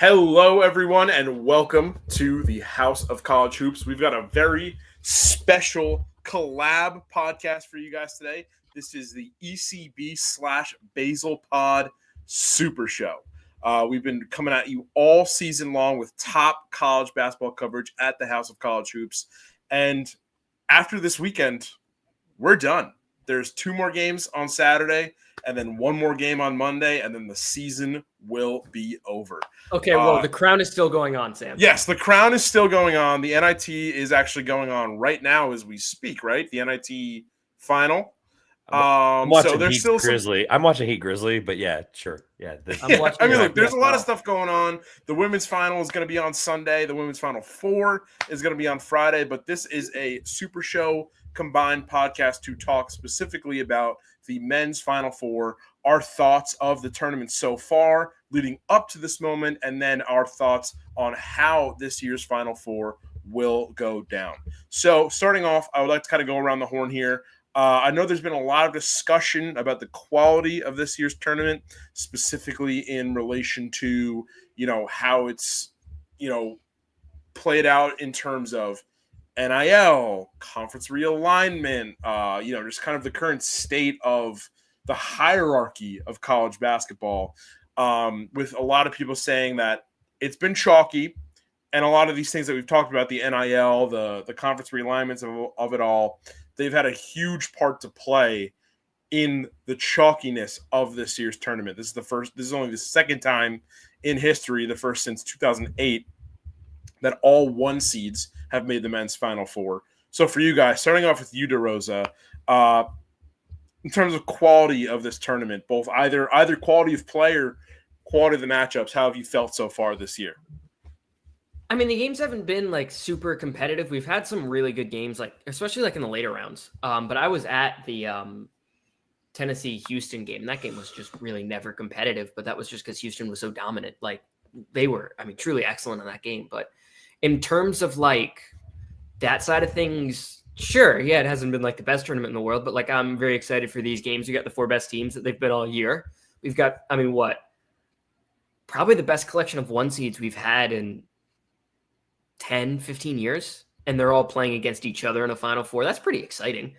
Hello, everyone, and welcome to the House of College Hoops. We've got a very special collab podcast for you guys today. This is the ECB / Basel Pod Super Show. We've been coming at you all season long with top college basketball coverage at the House of College Hoops. And after this weekend, we're done. There's 2 more games on Saturday and then 1 more game on Monday, and then the season will be over. Okay, well, the crown is still going on, Sam. Yes, the crown is still going on. The NIT is actually going on right now as we speak, right? The NIT final. I'm watching so Heat still Grizzly. I'm watching Heat Grizzly, but yeah, sure. Yeah. Look, there's a lot of stuff going on. The women's final is going to be on Sunday. The women's final 4 is going to be on Friday, but this is a Super Show combined podcast to talk specifically about the men's Final Four, our thoughts of the tournament so far leading up to this moment, and then our thoughts on how this year's Final Four will go down. So starting off, I would like to kind of go around the horn here. I know there's been a lot of discussion about the quality of this year's tournament, specifically in relation to, how it's, played out in terms of NIL, conference realignment, just kind of the current state of the hierarchy of college basketball, with a lot of people saying that it's been chalky, and a lot of these things that we've talked about, the NIL, the conference realignments of it all, they've had a huge part to play in the chalkiness of this year's tournament. This is only the second time in history, the first since 2008, that all 1 seeds have made the men's Final Four. So for you guys, starting off with you, DeRosa, in terms of quality of this tournament, both either quality of play or quality of the matchups, how have you felt so far this year? I mean, the games haven't been super competitive. We've had some really good games, especially in the later rounds. But I was at the Tennessee-Houston game, and that game was just really never competitive. But that was just because Houston was so dominant. They were, truly excellent in that game. But in terms of that side of things, sure, yeah, it hasn't been the best tournament in the world, but I'm very excited for these games. We got the 4 best teams that they've been all year. We've got, probably the best collection of 1 seeds we've had in 10, 15 years, and they're all playing against each other in a Final Four. That's pretty exciting.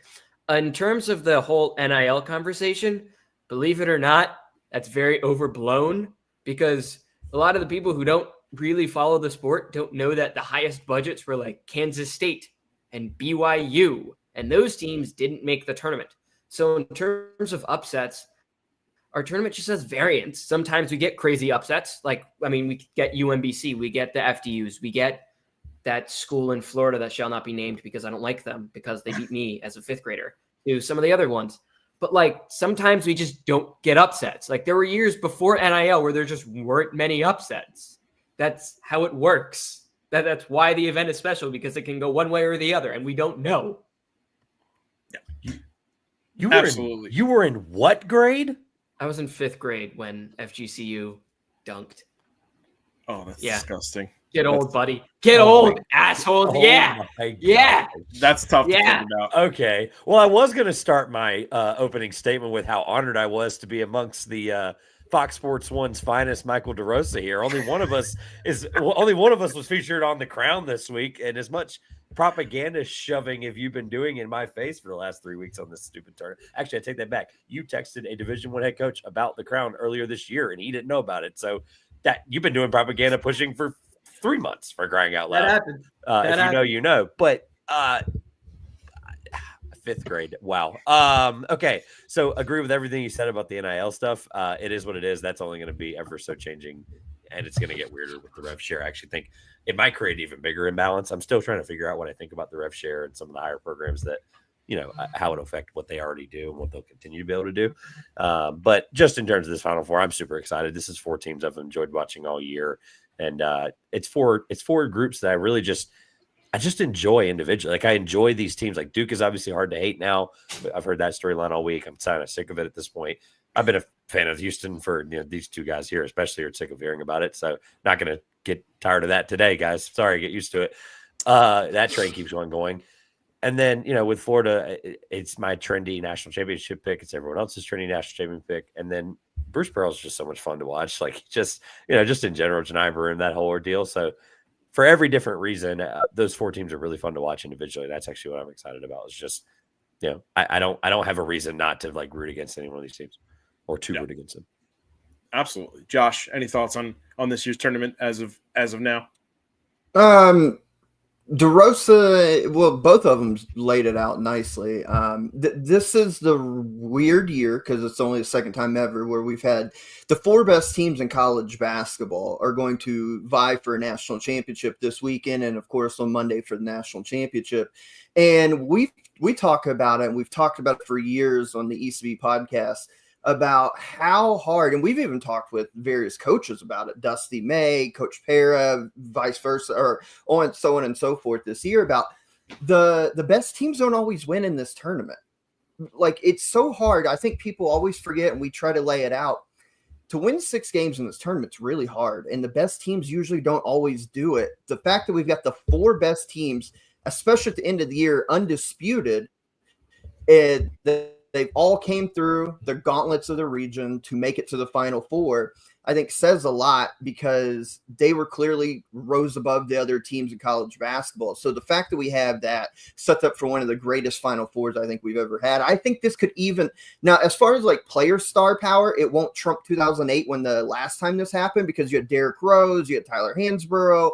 In terms of the whole NIL conversation, believe it or not, that's very overblown, because a lot of the people who don't really follow the sport don't know that the highest budgets were Kansas State and BYU, and those teams didn't make the tournament. So in terms of upsets, our tournament just has variance. Sometimes we get crazy upsets. We get UMBC, we get the FDUs, we get that school in Florida that shall not be named because I don't like them because they beat me as a 5th grader, to some of the other ones. But sometimes we just don't get upsets. There were years before NIL where there just weren't many upsets. That's how it works. That's why the event is special, because it can go one way or the other, and we don't know. Yeah, you were in what grade? I was in 5th grade when FGCU dunked. Oh, that's disgusting. Get old, buddy. Get old, assholes. Yeah. That's tough to think about. Okay. Well, I was going to start my opening statement with how honored I was to be amongst the Fox Sports 1's finest, Michael DeRosa here. Only one of us was featured on The Crown this week, and as much propaganda shoving have you been doing in my face for the last 3 weeks on this stupid tournament. Actually, I take that back. You texted a Division I head coach about The Crown earlier this year, and he didn't know about it. So that you've been doing propaganda pushing for 3 months, for crying out loud. That happened. If you know. But 5th grade. Wow. Okay. So agree with everything you said about the NIL stuff. It is what it is. That's only going to be ever so changing, and it's going to get weirder with the rev share. I actually think it might create even bigger imbalance. I'm still trying to figure out what I think about the rev share and some of the higher programs that, how it affect what they already do and what they'll continue to be able to do. But just in terms of this Final Four, I'm super excited. This is 4 teams I've enjoyed watching all year. And it's four groups that I just enjoy individually. I enjoy these teams. Duke is obviously hard to hate now. I've heard that storyline all week. I'm kind of sick of it at this point. I've been a fan of Houston for these 2 guys here, especially are sick of hearing about it. So not going to get tired of that today, guys. Sorry, get used to it. That train keeps going. And then, with Florida, it's my trendy national championship pick. It's everyone else's trendy national championship pick. And then Bruce Pearl's just so much fun to watch. Like just in general, Janai Baroom, that whole ordeal. So for every different reason, those 4 teams are really fun to watch individually. That's actually what I'm excited about. It's just, I don't have a reason not to like root against any one of these teams or to root against them. Absolutely. Josh, any thoughts on this year's tournament as of now? DeRosa, well, both of them laid it out nicely. This is the weird year because it's only the second time ever where we've had the 4 best teams in college basketball are going to vie for a national championship this weekend, and of course on Monday for the national championship. And we talk about it, and we've talked about it for years on the ECB podcast about how hard, and we've even talked with various coaches about it, Dusty May, Coach Para, vice versa, or so on and so forth this year, about the best teams don't always win in this tournament. Like, it's so hard. I think people always forget, and we try to lay it out. To win 6 games in this tournament is really hard, and the best teams usually don't always do it. The fact that we've got the 4 best teams, especially at the end of the year, undisputed, and they've all came through the gauntlets of the region to make it to the Final Four, I think says a lot because they were clearly rose above the other teams in college basketball. So the fact that we have that sets up for one of the greatest Final Fours I think we've ever had. I think this could even – now, as far as like player star power, it won't trump 2008 when the last time this happened because you had Derrick Rose, you had Tyler Hansborough.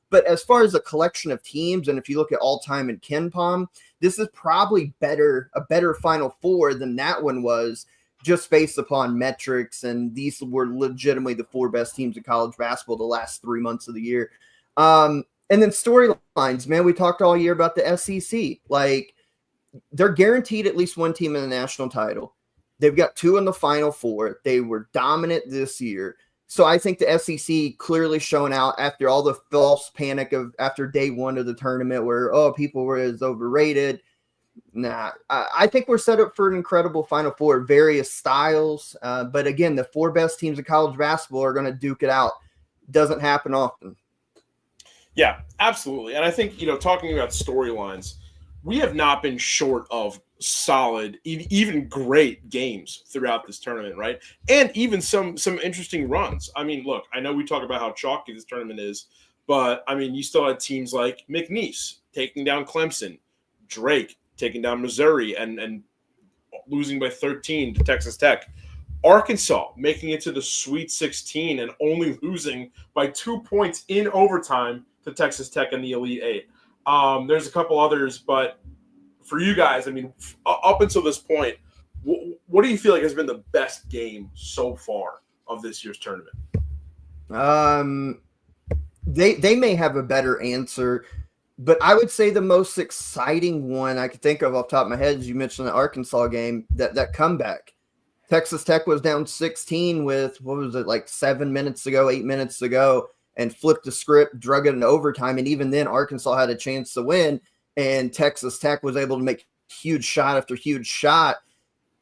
But as far as a collection of teams, and if you look at all-time in KenPom, this is probably a better Final Four than that one was, just based upon metrics, and these were legitimately the 4 best teams in college basketball the last 3 months of the year. And then storylines, man, we talked all year about the SEC. Like, they're guaranteed at least 1 team in the national title. They've got 2 in the Final Four. They were dominant this year. So I think the SEC clearly showing out after all the false panic of after day 1 of the tournament where, people were as overrated. Nah, I think we're set up for an incredible Final Four, various styles. But again, the 4 best teams in college basketball are going to duke it out. Doesn't happen often. Yeah, absolutely. And I think, talking about storylines, we have not been short of solid, even great games throughout this tournament, right? And even some interesting runs. I mean, look, I know we talk about how chalky this tournament is, but I mean, you still had teams like McNeese taking down Clemson, Drake taking down Missouri and losing by 13 to Texas Tech, Arkansas making it to the Sweet 16 and only losing by 2 points in overtime to Texas Tech in the Elite 8. There's a couple others, but for you guys, I mean, up until this point, what do you feel like has been the best game so far of this year's tournament? They may have a better answer, but I would say the most exciting one I could think of off the top of my head is you mentioned the Arkansas game, that comeback. Texas Tech was down 16 with, 8 minutes ago, and flipped the script, drug it into overtime, and even then Arkansas had a chance to win, and Texas Tech was able to make huge shot after huge shot.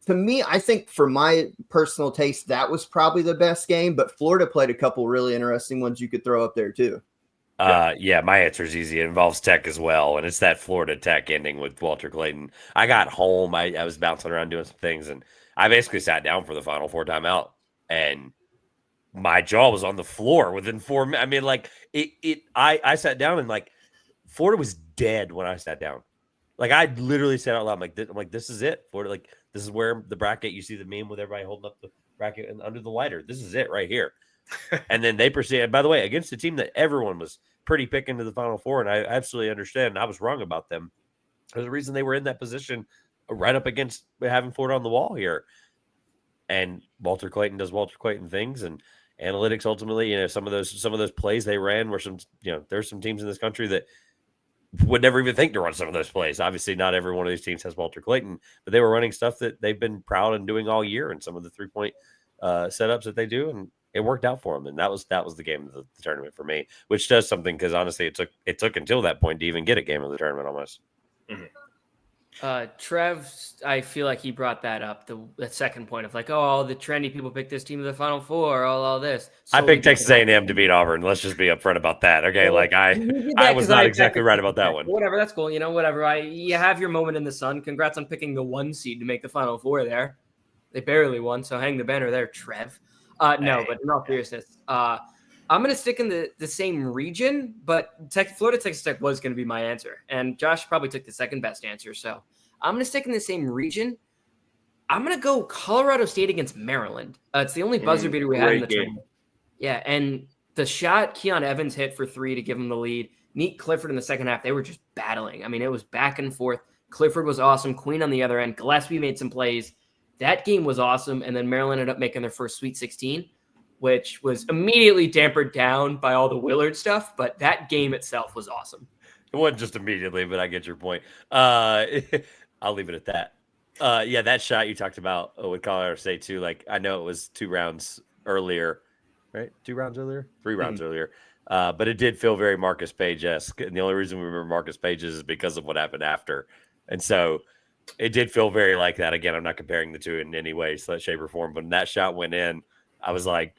To me, I think for my personal taste, that was probably the best game, but Florida played a couple really interesting ones you could throw up there too. Yeah, my answer is easy. It involves Tech as well, and it's that Florida Tech ending with Walter Clayton. I got home. I was bouncing around doing some things, and I basically sat down for the Final Four timeout, and my jaw was on the floor within 4 minutes. I mean, like I sat down and like Florida was dead when I sat down. Like I literally said out loud, I'm like, this is it. Florida, like this is where the bracket. You see the meme with everybody holding up the bracket and under the lighter. This is it right here. And then they proceeded. By the way, against a team that everyone was pretty picking to the Final Four, and I absolutely understand. And I was wrong about them. There's a reason they were in that position, right up against having Florida on the wall here. And Walter Clayton does Walter Clayton things, and analytics ultimately, some of those plays they ran were some, there's some teams in this country that would never even think to run some of those plays. Obviously, not every one of these teams has Walter Clayton, but they were running stuff that they've been proud in doing all year, and some of the 3-point setups that they do, and it worked out for them. And that was the game of the tournament for me, which does something because honestly, it took until that point to even get a game of the tournament almost. Mm-hmm. Trev, I feel like he brought that up, the second point of like, all the trendy people pick this team to the Final Four, all this. I picked Texas A&M to beat Auburn. Let's just be upfront about that. Okay, well, I was not exactly right about that one. Whatever, that's cool. Whatever. You have your moment in the sun. Congrats on picking the 1 seed to make the Final Four there. They barely won, so hang the banner there, Trev. No, but in all seriousness, I'm going to stick in the same region, but Florida Texas Tech was going to be my answer. And Josh probably took the second best answer, so I'm going to stick in the same region. I'm going to go Colorado State against Maryland. It's the only buzzer beater we had in the tournament. Yeah, and the shot Keon Evans hit for 3 to give him the lead. Neat Clifford in the second half, they were just battling. I mean, it was back and forth. Clifford was awesome. Queen on the other end. Gillespie made some plays. That game was awesome. And then Maryland ended up making their first Sweet 16, which was immediately dampered down by all the Willard stuff. But that game itself was awesome. It wasn't just immediately, but I get your point. I'll leave it at that. Yeah, that shot you talked about with Colorado State too. Like, I know it was 2 rounds earlier, right? 2 rounds earlier, 3 rounds earlier. But it did feel very Marcus Page-esque. And the only reason we remember Marcus Page is because of what happened after. And so it did feel very like that. Again, I'm not comparing the two in any way, shape, or form. But when that shot went in, I was like,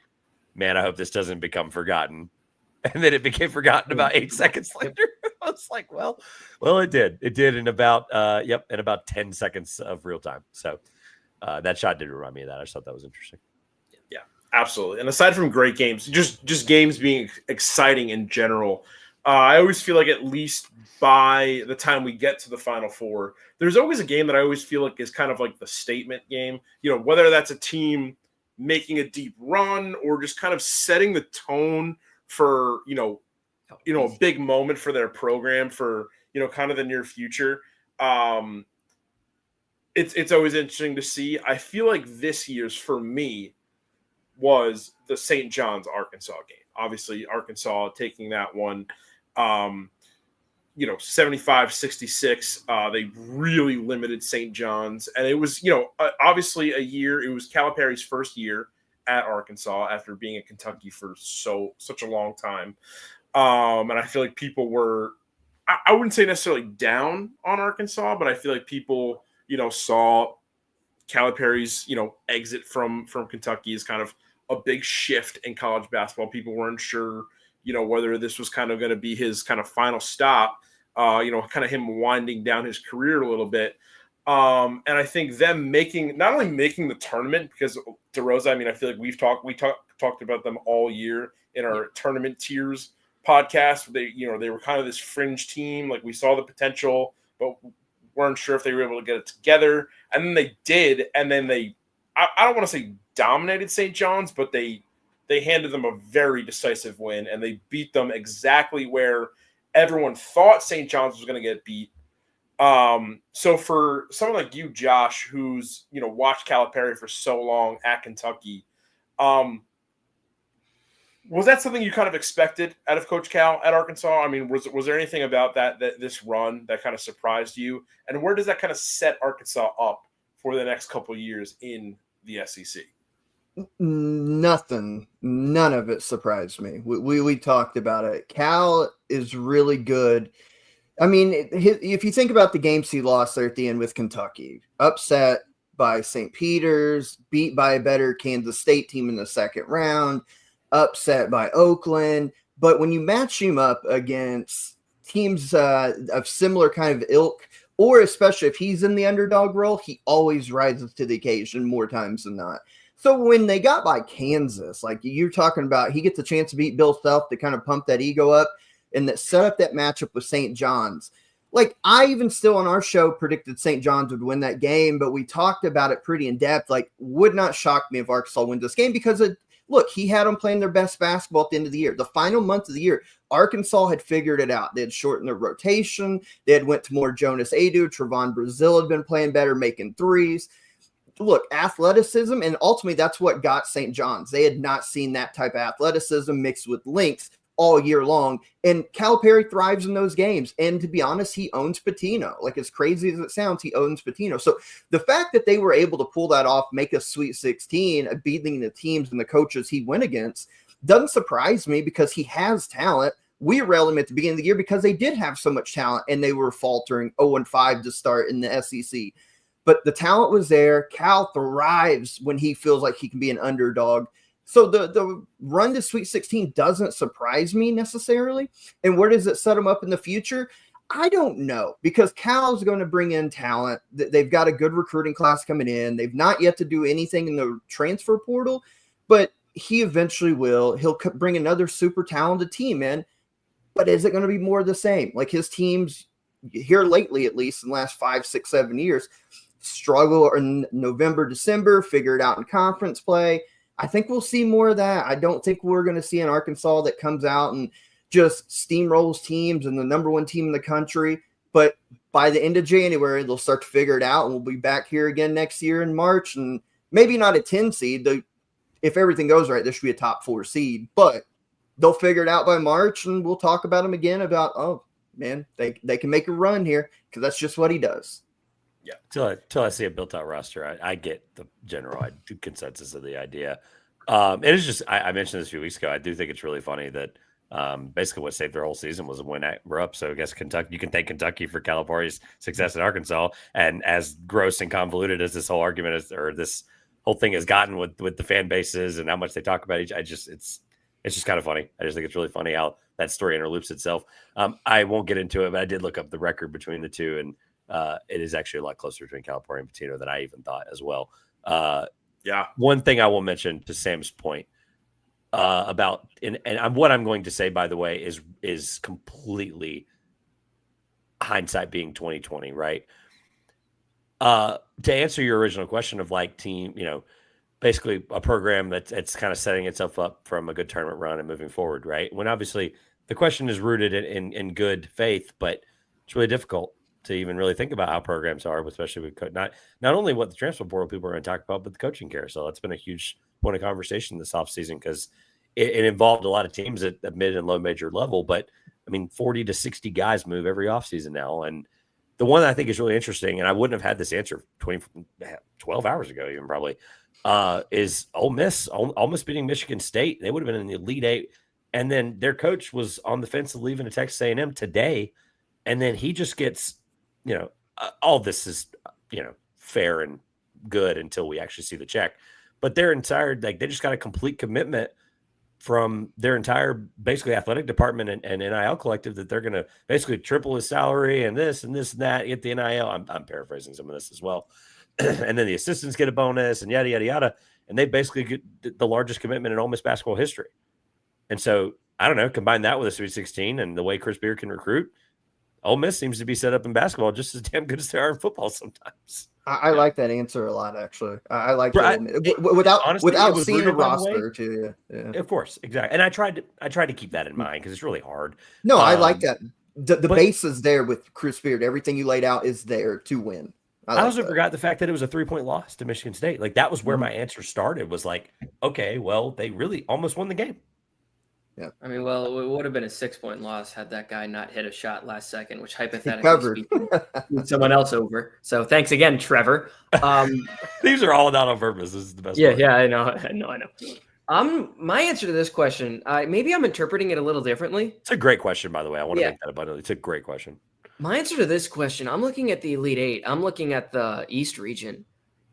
man, I hope this doesn't become forgotten. And then it became forgotten about 8 seconds later. I was like, well, it did. It did in about, in about 10 seconds of real time. So that shot did remind me of that. I just thought that was interesting. Yeah, absolutely. And aside from great games, just games being exciting in general, I always feel like at least by the time we get to the Final Four, there's always a game that I always feel like is kind of like the statement game. You know, whether that's a team making a deep run or just kind of setting the tone for, a big moment for their program for, kind of the near future. It's always interesting to see. I feel like this year's for me was the St. John's Arkansas game. Obviously Arkansas taking that one, 75-66. They really limited St. John's, and it was, obviously a year. It was Calipari's first year at Arkansas after being at Kentucky for such a long time. And I feel like people were, I wouldn't say necessarily down on Arkansas, but I feel like people, saw Calipari's, exit from Kentucky as kind of a big shift in college basketball. People weren't sure, whether this was kind of going to be his kind of final stop, kind of him winding down his career a little bit. And I think them not only making the tournament, because DeRosa, I mean, I feel like we talked about them all year in our tournament tiers podcast. They were kind of this fringe team. Like, we saw the potential, but weren't sure if they were able to get it together. And then they did. And then I don't want to say dominated St. John's, but they handed them a very decisive win, and they beat them exactly where everyone thought St. John's was going to get beat. So for someone like you, Josh, who's, watched Calipari for so long at Kentucky, was that something you kind of expected out of Coach Cal at Arkansas? I mean, was there anything about that this run that kind of surprised you? And where does that kind of set Arkansas up for the next couple of years in the SEC? Nothing. None of it surprised me. We talked about it. Cal is really good. I mean, if you think about the games he lost there at the end with Kentucky, upset by St. Peter's, beat by a better Kansas State team in the second round, upset by Oakland. But when you match him up against teams of similar kind of ilk, or especially if he's in the underdog role, he always rises to the occasion more times than not. So when they got by Kansas, like you're talking about, he gets a chance to beat Bill Self to kind of pump that ego up and that set up that matchup with St. John's. Like, I even still on our show predicted St. John's would win that game, but we talked about it pretty in depth. Like, would not shock me if Arkansas wins this game because look, he had them playing their best basketball at the end of the year. The final month of the year, Arkansas had figured it out. They had shortened their rotation. They had went to more Jonas Adu. Trevon Brazil had been playing better, making threes. Look, athleticism, and ultimately that's what got St. John's. They had not seen that type of athleticism mixed with length all year long, and Calipari thrives in those games. And to be honest, he owns Pitino. Like, as crazy as it sounds, he owns Pitino. So the fact that they were able to pull that off, make a Sweet 16, beating the teams and the coaches he went against, doesn't surprise me because he has talent. We railed him at the beginning of the year because they did have so much talent and they were faltering 0-5 to start in the SEC. But the talent was there. Cal thrives when he feels like he can be an underdog. So the run to Sweet 16 doesn't surprise me necessarily. And where does it set him up in the future? I don't know, because Cal's going to bring in talent. They've got a good recruiting class coming in. They've not yet to do anything in the transfer portal, but he eventually will. He'll bring another super talented team in, but is it going to be more of the same? Like his teams here lately, at least in the last 5, 6, 7 years, struggle in November, December, figure it out in conference play. I think we'll see more of that. I don't think we're going to see an Arkansas that comes out and just steamrolls teams and the number one team in the country. But by the end of January, they'll start to figure it out, and we'll be back here again next year in March, and maybe not a 10 seed. If everything goes right, there should be a top 4 seed, but they'll figure it out by March, and we'll talk about them again about, oh, man, they can make a run here, because that's just what he does. Yeah, till I see a built-out roster, I get the general consensus of the idea. It is just, I mentioned this a few weeks ago. I do think it's really funny that basically what saved their whole season was a win we're up. So I guess Kentucky, you can thank Kentucky for Calipari's success in Arkansas. And as gross and convoluted as this whole argument is, or this whole thing has gotten with the fan bases and how much they talk about each, it's just kind of funny. I just think it's really funny how that story interloops itself. I won't get into it, but I did look up the record between the two, and it is actually a lot closer between Calipari and Pitino than I even thought as well. Yeah. One thing I will mention to Sam's point about, and what I'm going to say, by the way, is completely hindsight being 2020, right? To answer your original question of like team, basically a program that's kind of setting itself up from a good tournament run and moving forward, right? When obviously the question is rooted in good faith, but it's really difficult to even really think about how programs are, especially with not only what the transfer portal people are going to talk about, but the coaching carousel. That's been a huge point of conversation this offseason, because it involved a lot of teams at the mid and low major level. But I mean, 40 to 60 guys move every offseason now. And the one that I think is really interesting, and I wouldn't have had this answer 12 hours ago, even probably, is Ole Miss. Ole Miss beating Michigan State. They would have been in the Elite Eight. And then their coach was on the fence of leaving to Texas A&M today. And then he just gets, all this is, fair and good until we actually see the check. But their entire, they just got a complete commitment from their entire basically athletic department and NIL collective that they're going to basically triple his salary and this and that, get the NIL. I'm paraphrasing some of this as well. And then the assistants get a bonus and yada, yada, yada. And they basically get the largest commitment in Ole Miss basketball history. And so, I don't know, combine that with a Sweet 16 and the way Chris Beard can recruit, Ole Miss seems to be set up in basketball just as damn good as they are in football sometimes. I like that answer a lot, actually. I like that without seeing a roster too. Yeah, of course, exactly. And I tried to keep that in mind because it's really hard. No, I like that. The base is there with Chris Beard. Everything you laid out is there to win. I also forgot the fact that it was a 3-point loss to Michigan State. Like that was where my answer started. Was like, okay, well, they really almost won the game. Yeah. I mean, well, it would have been a 6-point loss had that guy not hit a shot last second, which hypothetically speaking, someone else over. So thanks again, Trevor. These are all not on purpose. This is the best. Yeah, part. Yeah, I know. My answer to this question, maybe I'm interpreting it a little differently. It's a great question, by the way. I want to make that abundantly. It's a great question. My answer to this question, I'm looking at the Elite Eight. I'm looking at the East region.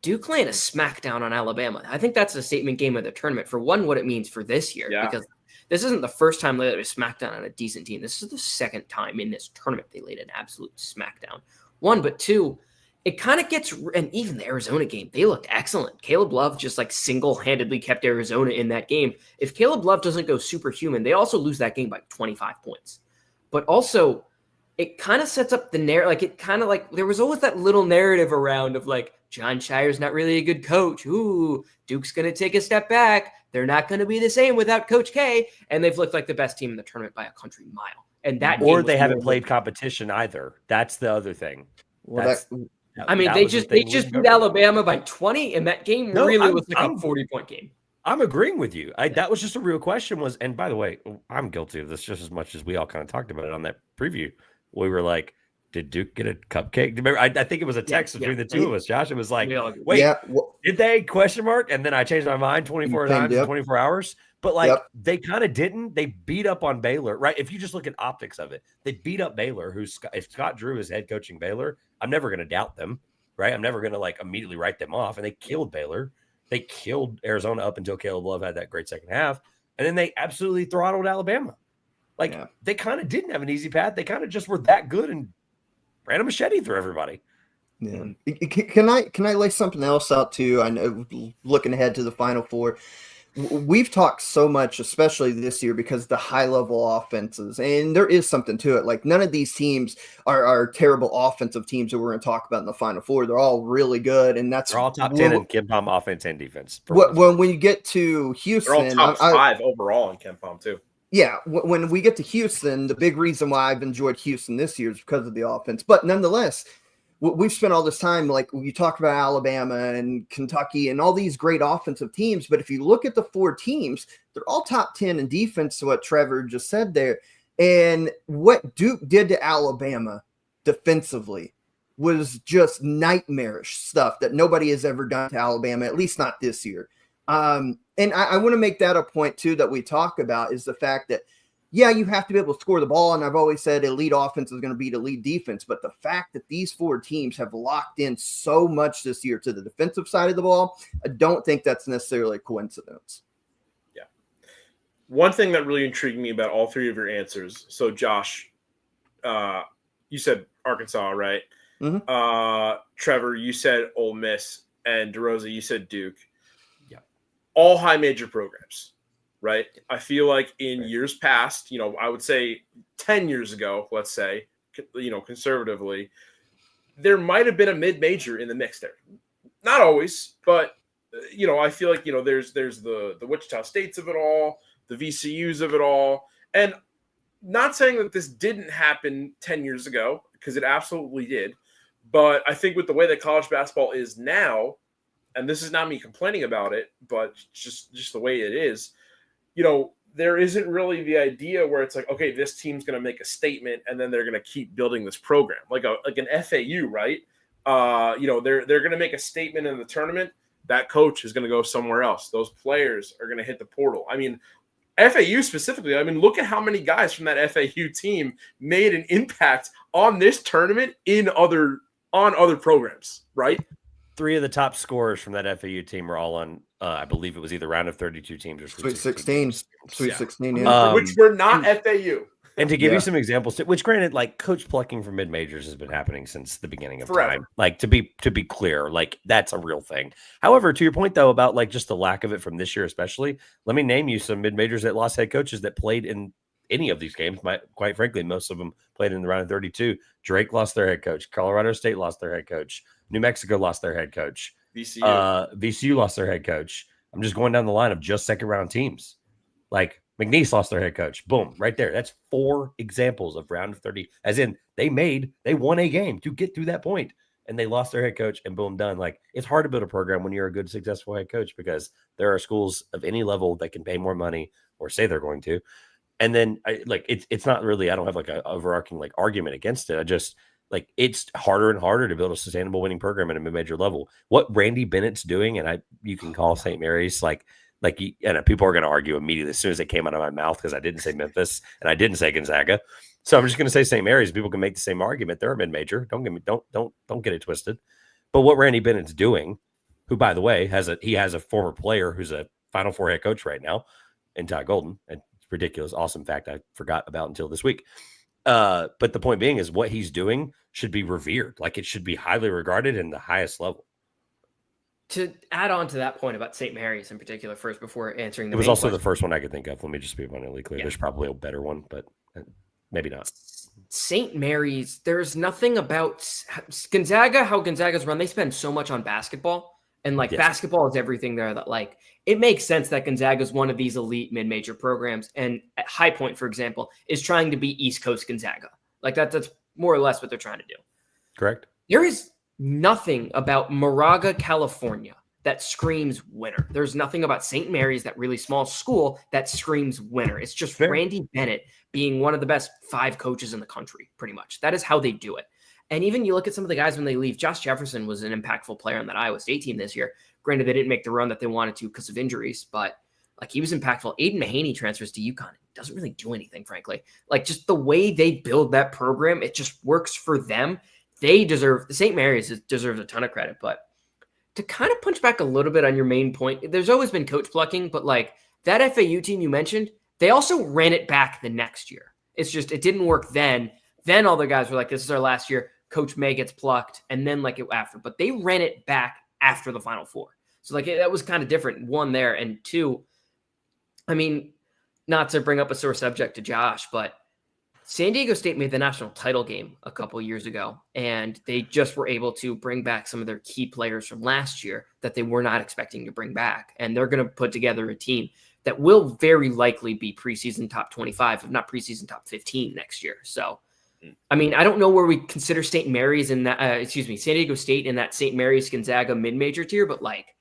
Duke laying a smackdown on Alabama. I think that's a statement game of the tournament. For one, what it means for this year, because this isn't the first time they laid a smackdown on a decent team. This is the second time in this tournament they laid an absolute smackdown. One, but two, it kind of gets, and even the Arizona game, they looked excellent. Caleb Love just like single-handedly kept Arizona in that game. If Caleb Love doesn't go superhuman, they also lose that game by 25 points. But also, it kind of sets up the narrative. Like it kind of like there was always that little narrative around of like John Shire's not really a good coach. Ooh, Duke's going to take a step back. They're not going to be the same without Coach K. And they've looked like the best team in the tournament by a country mile. And that, or they haven't played competition either. That's the other thing. Well, they just beat Alabama by 20, and that game really was like a 40-point game. I'm agreeing with you. That was just a real question. And by the way, I'm guilty of this just as much as we all kind of talked about it on that preview. We were like, did Duke get a cupcake? Remember, I think it was a text between the two of us, Josh. It was like, wait, did they ? And then I changed my mind 24 times in 24 hours. But they kind of didn't. They beat up on Baylor, right? If you just look at optics of it, they beat up Baylor, if Scott Drew is head coaching Baylor, I'm never going to doubt them, right? I'm never going to like immediately write them off. And they killed Baylor. They killed Arizona up until Caleb Love had that great second half. And then they absolutely throttled Alabama. Like they kind of didn't have an easy path. They kind of just were that good and ran a machete through everybody. Yeah. Can I lay something else out too? I know, looking ahead to the Final Four, we've talked so much, especially this year, because the high level offenses, and there is something to it. Like none of these teams are terrible offensive teams that we're going to talk about in the Final Four. They're all really good, and that's they're all top 10 in KenPom offense and defense. When you get to Houston, they're all top 5 overall in KenPom too. Yeah, when we get to Houston, the big reason why I've enjoyed Houston this year is because of the offense. But nonetheless, we've spent all this time, like you talk about Alabama and Kentucky and all these great offensive teams. But if you look at the 4 teams, they're all top 10 in defense, to what Trevor just said there. And what Duke did to Alabama defensively was just nightmarish stuff that nobody has ever done to Alabama, at least not this year. And I want to make that a point, too, that we talk about is the fact that, yeah, you have to be able to score the ball. And I've always said elite offense is going to beat elite defense. But the fact that these 4 teams have locked in so much this year to the defensive side of the ball, I don't think that's necessarily a coincidence. Yeah. One thing that really intrigued me about all 3 of your answers. So, Josh, you said Arkansas, right? Mm-hmm. Trevor, you said Ole Miss. And DeRosa, you said Duke. Yeah. All high major programs. Right. I feel like in years past, I would say 10 years ago, let's say, conservatively, there might have been a mid-major in the mix there. Not always, but, I feel like, there's the Wichita States of it all, the VCUs of it all. And not saying that this didn't happen 10 years ago, because it absolutely did. But I think with the way that college basketball is now, and this is not me complaining about it, but just the way it is, there isn't really the idea where it's like, okay, this team's going to make a statement and then they're going to keep building this program like an FAU, right? They're going to make a statement in the tournament. That coach is going to go somewhere else. Those players are going to hit the portal. I mean, FAU specifically, look at how many guys from that FAU team made an impact on this tournament on other programs, right? 3 of the top scorers from that FAU team are all on, I believe it was either round of 32 teams or Sweet 16. Sweet 16, yeah. Which were not FAU. And to give you some examples, which granted, like coach plucking from mid majors has been happening since the beginning of time. Like to be clear, like that's a real thing. However, to your point though about like just the lack of it from this year, especially, let me name you some mid majors that lost head coaches that played in any of these games. Quite frankly, most of them played in the round of 32. Drake lost their head coach. Colorado State lost their head coach. New Mexico lost their head coach. VCU lost their head coach. I'm just going down the line of just second round teams. Like McNeese lost their head coach. Boom, right there. That's 4 examples of round of 30. As in, they won a game to get through that point, and they lost their head coach, and boom, done. Like it's hard to build a program when you're a good, successful head coach because there are schools of any level that can pay more money or say they're going to. And then, it's not really. I don't have like an overarching like argument against it. I just. Like it's harder and harder to build a sustainable winning program at a mid-major level. What Randy Bennett's doing, and you can call St. Mary's and people are going to argue immediately as soon as it came out of my mouth because I didn't say Memphis and I didn't say Gonzaga. So I'm just going to say St. Mary's. People can make the same argument. They're a mid-major. Don't get it twisted. But what Randy Bennett's doing, who by the way has a former player who's a Final Four head coach right now, in Ty Golden, and it's ridiculous, awesome fact I forgot about until this week. But the point being is what he's doing should be revered. Like it should be highly regarded in the highest level. To add on to that point about St. Mary's in particular first, before answering it was also the first one I could think of. Let me just be abundantly clear. Yeah. There's probably a better one, but maybe not. St. Mary's, there's nothing about Gonzaga, how Gonzaga's run. They spend so much on basketball. And basketball is everything there that it makes sense that Gonzaga is one of these elite mid-major programs. And at High Point, for example, is trying to be East Coast Gonzaga. That's more or less what they're trying to do. Correct. There is nothing about Moraga, California that screams winner. There's nothing about St. Mary's, that really small school, that screams winner. It's just Randy Bennett being one of the best 5 coaches in the country, pretty much. That is how they do it. And even you look at some of the guys when they leave, Josh Jefferson was an impactful player on that Iowa State team this year. Granted, they didn't make the run that they wanted to because of injuries, but he was impactful. Aiden Mahaney transfers to UConn. It doesn't really do anything, frankly. Just the way they build that program, it just works for them. St. Mary's deserves a ton of credit, but to kind of punch back a little bit on your main point, there's always been coach plucking, but that FAU team you mentioned, They also ran it back the next year. It's just, it didn't work then. Then all the guys were like, this is our last year. Coach May gets plucked. And then like it after, but they ran it back after the Final Four. So like that was kind of different. One there, and two, I mean, not to bring up a sore subject to Josh, but San Diego State made the national title game a couple years ago, and they just were able to bring back some of their key players from last year that they were not expecting to bring back. And they're going to put together a team that will very likely be preseason top 25, if not preseason top 15 next year. So, I mean, I don't know where we consider St. Mary's in that, San Diego State in that St. Mary's Gonzaga mid-major tier, but like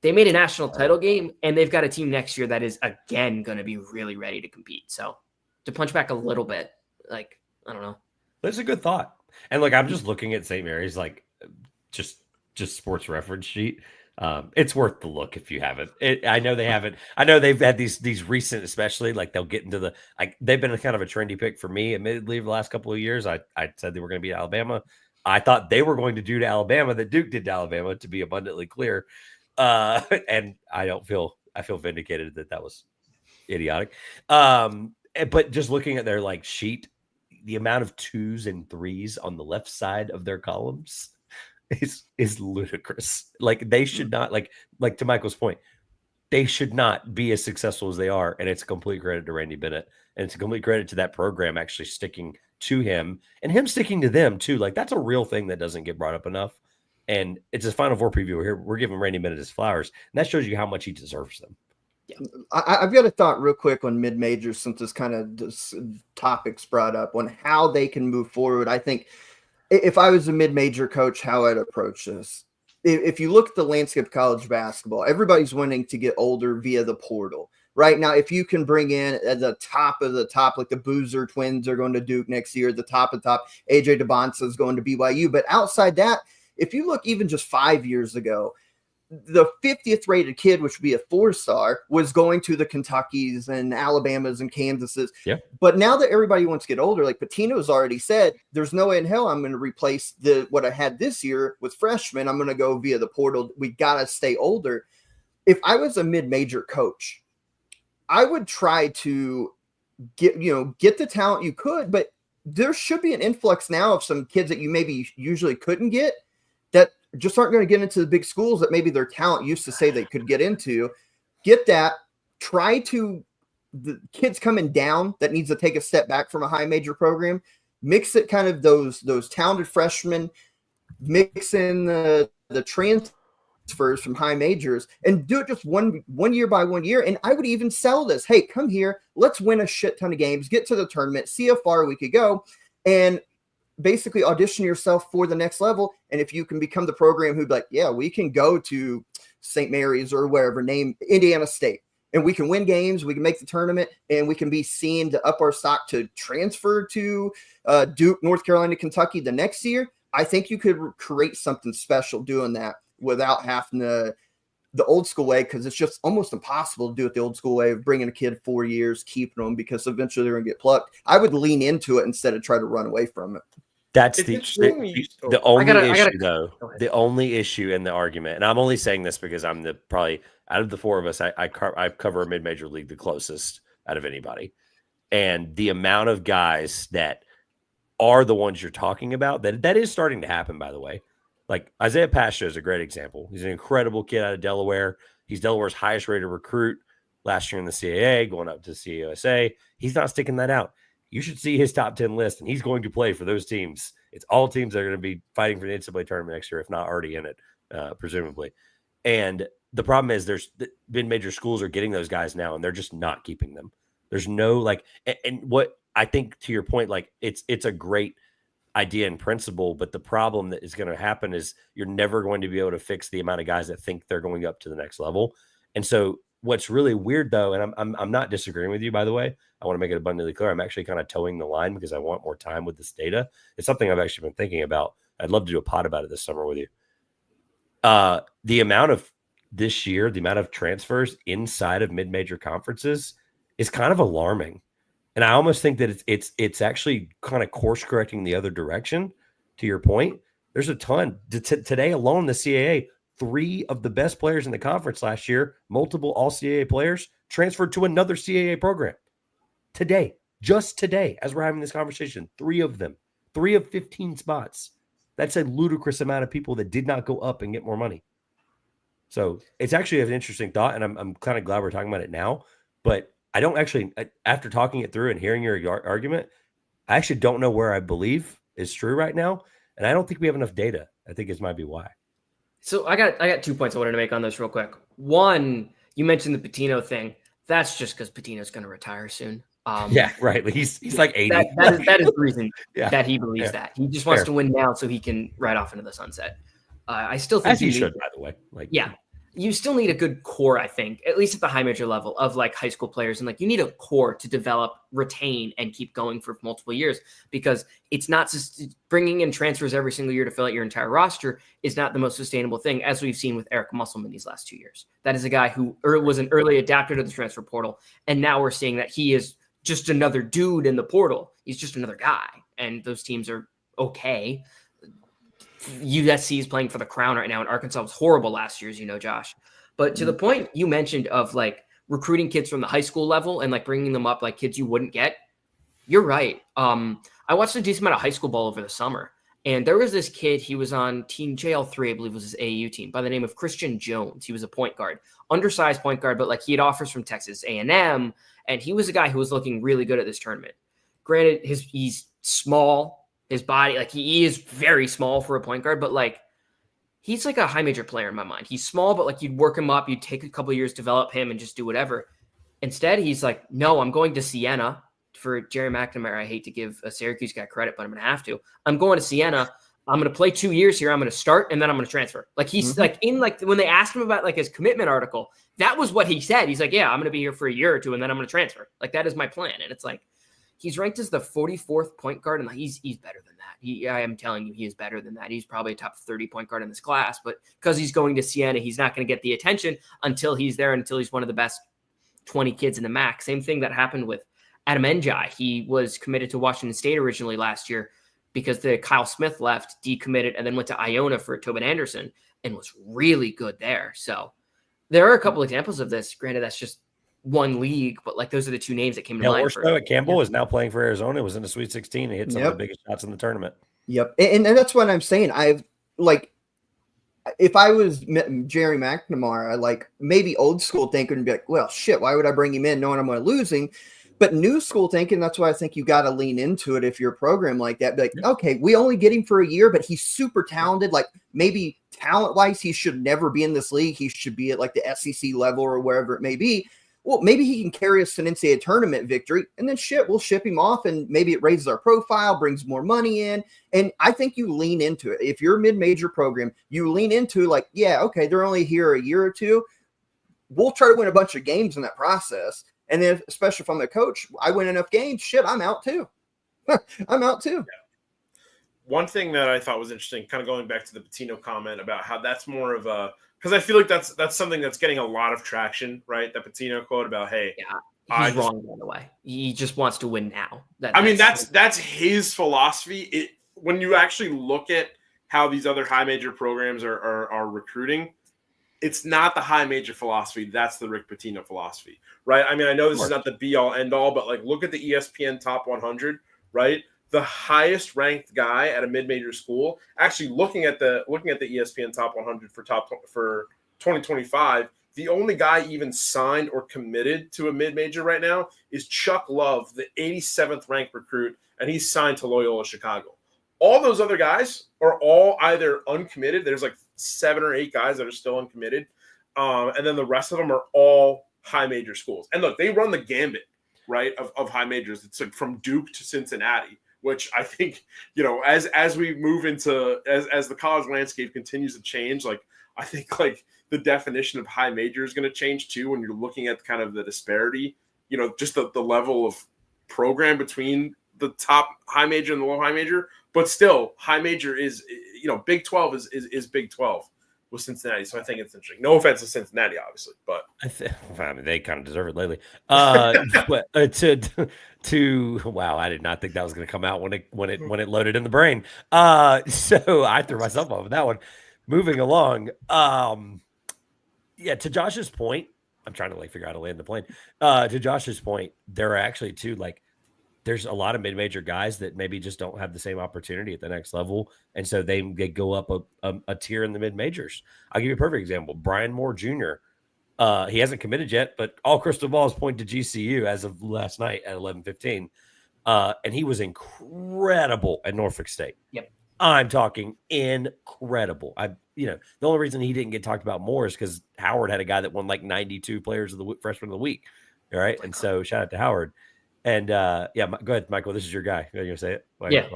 they made a national title game, and they've got a team next year that is again going to be really ready to compete. So to punch back a little bit, like, I don't know. That's a good thought. And like, I'm just looking at St. Mary's, like just sports reference sheet. It's worth the look if you haven't. I know they haven't. I know they've had these recent, especially like they'll get into the, like they've been a kind of a trendy pick for me, admittedly, the last couple of years. I said they were going to beat Alabama. I thought they were going to do to Alabama that Duke did to Alabama, to be abundantly clear. And I feel vindicated that was idiotic. But just looking at their like sheet, the amount of 2s and 3s on the left side of their columns is ludicrous. Like they should not, like to Michael's point, they should not be as successful as they are. And it's a complete credit to Randy Bennett, and it's a complete credit to that program actually sticking to him and him sticking to them too. Like that's a real thing that doesn't get brought up enough. And it's a Final Four preview here. We're giving Randy Bennett his flowers, and that shows you how much he deserves them. Yeah. I've got a thought real quick on mid-majors, since this kind of topics brought up on how they can move forward. I think if I was a mid-major coach, how I'd approach this. If you look at the landscape of college basketball, everybody's wanting to get older via the portal. Right now, if you can bring in at the top of the top, like the Boozer twins are going to Duke next year, the top of the top, AJ DeBonsa is going to BYU. But outside that, if you look even just 5 years ago, the 50th rated kid, which would be a 4-star, was going to the Kentuckys and Alabamas and Kansases. Yeah. But now that everybody wants to get older, like Pitino's already said, there's no way in hell I'm going to replace what I had this year with freshmen. I'm going to go via the portal. We got to stay older. If I was a mid-major coach, I would try to get the talent you could, but there should be an influx now of some kids that you maybe usually couldn't get, that just aren't going to get into the big schools that maybe their talent used to say they could get into. Get that. Try to the kids coming down that needs to take a step back from a high major program. Mix it kind of those talented freshmen, mix in the transfers from high majors, and do it just one year by 1 year. And I would even sell this. Hey, come here. Let's win a shit ton of games, get to the tournament, see how far we could go, and basically audition yourself for the next level. And if you can become the program who'd be like, yeah, we can go to St. Mary's or wherever, name Indiana State, and we can win games, we can make the tournament, and we can be seen to up our stock to transfer to Duke, North Carolina, Kentucky the next year. I think you could create something special doing that without having the old school way, because it's just almost impossible to do it the old school way of bringing a kid 4 years, keeping them, because eventually they're going to get plucked. I would lean into it instead of try to run away from it. That's the only issue, though. The only issue in the argument, and I'm only saying this because I'm probably out of the four of us, I cover a mid-major league the closest out of anybody. And the amount of guys that are the ones you're talking about, that is starting to happen, by the way. Like Isaiah Pasha is a great example. He's an incredible kid out of Delaware. He's Delaware's highest rated recruit last year in the CAA, going up to CUSA. He's not sticking that out. You should see his top 10 list, and he's going to play for those teams. It's all teams that are going to be fighting for the NCAA tournament next year, if not already in it, presumably. And the problem is mid-major schools are getting those guys now, and they're just not keeping them. There's no and what I think, to your point, like it's a great idea in principle, but the problem that is going to happen is you're never going to be able to fix the amount of guys that think they're going up to the next level. And so what's really weird, though, and I'm not disagreeing with you, by the way, I want to make it abundantly clear, I'm actually kind of towing the line because I want more time with this data. It's something I've actually been thinking about. I'd love to do a pod about it this summer with you. The amount of this year, the amount of transfers inside of mid-major conferences is kind of alarming. And I almost think that it's actually kind of course correcting the other direction. To your point, there's a ton. Today alone, the CAA, 3 of the best players in the conference last year, multiple all-CAA players, transferred to another CAA program today, just today, as we're having this conversation. 3 of them, 3 of 15 spots. That's a ludicrous amount of people that did not go up and get more money. So it's actually an interesting thought, and I'm kind of glad we're talking about it now. But I don't actually, after talking it through and hearing your argument, I actually don't know where I believe is true right now, and I don't think we have enough data. I think it might be why. So I got 2 points I wanted to make on this real quick. One, you mentioned the Patino thing. That's just because Patino's going to retire soon. Yeah, right. He's like 80. That is the reason Yeah. that he believes that. He just wants to win now so he can ride off into the sunset. I still think as he should, by the way. You still need a good core, I think, at least at the high major level of like high school players. And like you need a core to develop, retain, and keep going for multiple years, because it's not just bringing in transfers every single year to fill out your entire roster is not the most sustainable thing, as we've seen with Eric Musselman these last 2 years. That is a guy who was an early adapter to the transfer portal. And now we're seeing that he is just another dude in the portal. He's just another guy. And those teams are okay. USC is playing for the crown right now, and Arkansas was horrible last year, as you know, Josh. But to the point you mentioned of like recruiting kids from the high school level and like bringing them up like kids you wouldn't get, you're right. I watched a decent amount of high school ball over the summer, and there was this kid. He was on Team JL3, I believe was his AAU team, by the name of Christian Jones. He was a point guard, undersized point guard, but like he had offers from Texas A&M, and he was a guy who was looking really good at this tournament. Granted, he's small. His body, like he is very small for a point guard, but like he's like a high major player in my mind. He's small, but like you'd work him up, you'd take a couple of years to develop him and just do whatever. Instead, he's like, no, I'm going to Siena for Jerry McNamara. I hate to give a Syracuse guy credit, but I'm going to have to. I'm going to Siena. I'm going to play 2 years here. I'm going to start, and then I'm going to transfer. Like he's like when they asked him about like his commitment article, that was what he said. He's like, yeah, I'm going to be here for a year or two, and then I'm going to transfer. Like that is my plan. And it's like, he's ranked as the 44th point guard, and he's better than that. I am telling you, he is better than that. He's probably a top 30 point guard in this class, but because he's going to Siena, he's not going to get the attention until he's there, until he's one of the best 20 kids in the MAC. Same thing that happened with Adam Njai. He was committed to Washington State originally last year because the Kyle Smith left, decommitted, and then went to Iona for Tobin Anderson and was really good there. So there are a couple examples of this. Granted, that's just one league, but like those are the 2 names that came to mind. At Campbell is now playing for Arizona. Was in the Sweet 16 and hit some of the biggest shots in the tournament. Yep, and that's what I'm saying. I've like, if I was Jerry McNamara, like maybe old school thinking would be like, well, shit, why would I bring him in knowing I'm going to lose him? But new school thinking, that's why I think you got to lean into it if you're a program like that. Be like, okay, we only get him for a year, but he's super talented. Like maybe talent-wise, he should never be in this league. He should be at like the SEC level or wherever it may be. Well, maybe he can carry us to an NCAA tournament victory, and then we'll ship him off, and maybe it raises our profile, brings more money in. And I think you lean into it. If you're a mid-major program, you lean into like, yeah, okay, they're only here a year or two. We'll try to win a bunch of games in that process. And then, especially if I'm the coach, I win enough games, I'm out too. I'm out too. Yeah. One thing that I thought was interesting, kind of going back to the Patino comment about how that's more of a, because I feel like that's something that's getting a lot of traction, right? That Patino quote about, hey, yeah, he's wrong, by the way. He just wants to win now. That's his philosophy. When you actually look at how these other high major programs are recruiting, it's not the high major philosophy. That's the Rick Pitino philosophy, right? I mean, I know this is not the be all end all, but like look at the ESPN top 100, right? The highest ranked guy at a mid-major school, actually looking at the ESPN top 100 for 2025, the only guy even signed or committed to a mid-major right now is Chuck Love, the 87th ranked recruit, and he's signed to Loyola Chicago. All those other guys are all either uncommitted. There's like 7 or 8 guys that are still uncommitted. And then the rest of them are all high major schools. And look, they run the gambit, right, of high majors. It's like from Duke to Cincinnati, which I think, as we move into, as the college landscape continues to change, like I think like the definition of high major is going to change too when you're looking at kind of the disparity, just the level of program between the top high major and the low high major. But still, high major is, Big 12 is Big 12 with Cincinnati. So I think it's interesting. No offense to Cincinnati, obviously, but I mean, they kind of deserve it lately. Wow, I did not think that was going to come out when it loaded in the brain. So I threw myself off with that one. moving along. Yeah, to Josh's point, I'm trying to figure out how to land the plane. To Josh's point, there are actually there's a lot of mid-major guys that maybe just don't have the same opportunity at the next level. And so they go up a tier in the mid-majors. I'll give you a perfect example. Brian Moore Jr., he hasn't committed yet, but all crystal balls point to GCU as of last night at 11:15. And he was incredible at Norfolk State. Yep. I'm talking incredible. The only reason he didn't get talked about more is because Howard had a guy that won 92 players of the freshman of the week. All right. And so shout out to Howard. And go ahead, Michael. This is your guy. You're gonna say it?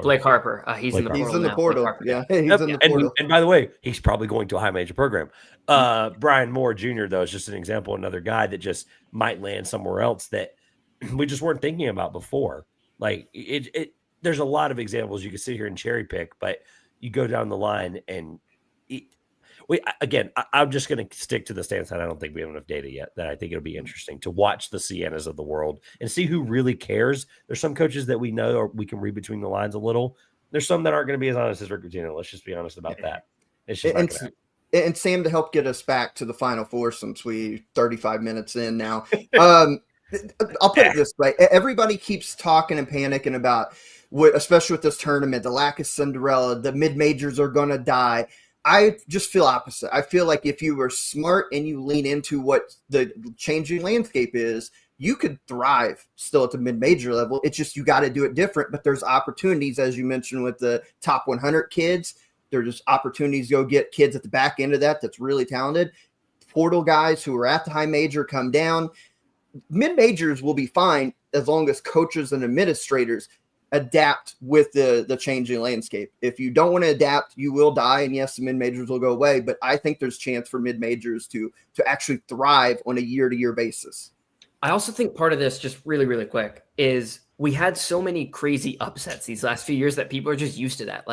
Blake Harper. He's in the portal. He's in the now. portal. Yeah, he's in the portal. And by the way, he's probably going to a high major program. Brian Moore Jr. though is just an example, another guy that just might land somewhere else that we just weren't thinking about before. There's a lot of examples you can sit here and cherry pick, but you go down the line and I'm just going to stick to the stance that I don't think we have enough data yet, that I think it'll be interesting to watch the Siennas of the world and see who really cares. There's some coaches that we know or we can read between the lines a little. There's some that aren't going to be as honest as Rick Pitino. Let's just be honest about that. It's just not going to happen. And Sam, to help get us back to the Final Four, since we 35 minutes in now, I'll put it this way. Everybody keeps talking and panicking about, especially with this tournament, the lack of Cinderella, the mid-majors are going to die. I just feel opposite. I feel like if you were smart and you lean into what the changing landscape is, you could thrive still at the mid-major level. It's just you got to do it different. But there's opportunities, as you mentioned, with the top 100 kids. There's opportunities to go get kids at the back end of that's really talented. Portal guys who are at the high major come down. Mid-majors will be fine as long as coaches and administrators adapt with the changing landscape. If you don't want to adapt, you will die. And yes, the mid-majors will go away, but I think there's chance for mid-majors to actually thrive on a year-to-year basis. I also think part of this, just really, really quick, is we had so many crazy upsets these last few years that people are just used to that.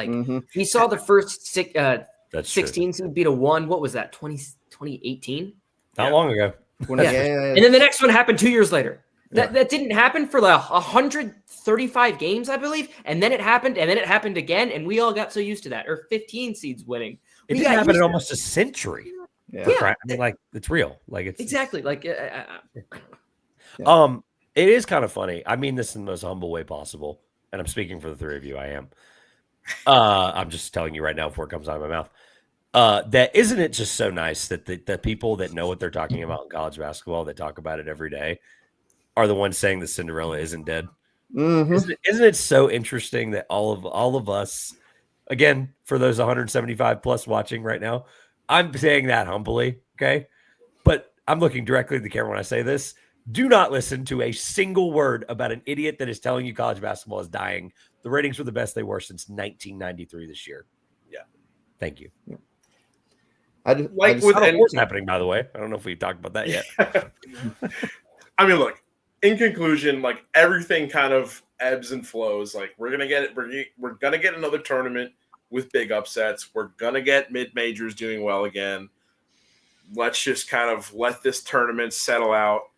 We saw the first 16 seed beat a 1. What was that? 2018? Not long ago. And then the next one happened 2 years later. That didn't happen for 135 games, I believe. And then it happened, and then it happened again. And we all got so used to that. Or 15 seeds winning. It didn't happen in almost a century. Yeah. I mean, it's real. It's exactly. It is kind of funny. I mean this in the most humble way possible. And I'm speaking for the three of you. I am. I'm just telling you right now before it comes out of my mouth. That isn't it just so nice that the people that know what they're talking about in college basketball, that talk about it every day, are the ones saying the Cinderella isn't dead. Mm-hmm. Isn't it so interesting that all of us, again, for those 175 plus watching right now, I'm saying that humbly, okay? But I'm looking directly at the camera when I say this. Do not listen to a single word about an idiot that is telling you college basketball is dying. The ratings were the best they were since 1993 this year. Yeah. Thank you. Yeah. What's happening, by the way. I don't know if we talked about that yet. I mean, look, in conclusion, everything kind of ebbs and flows. We're gonna get it. We're gonna get another tournament with big upsets. We're gonna get mid majors doing well again. Let's just kind of let this tournament settle out,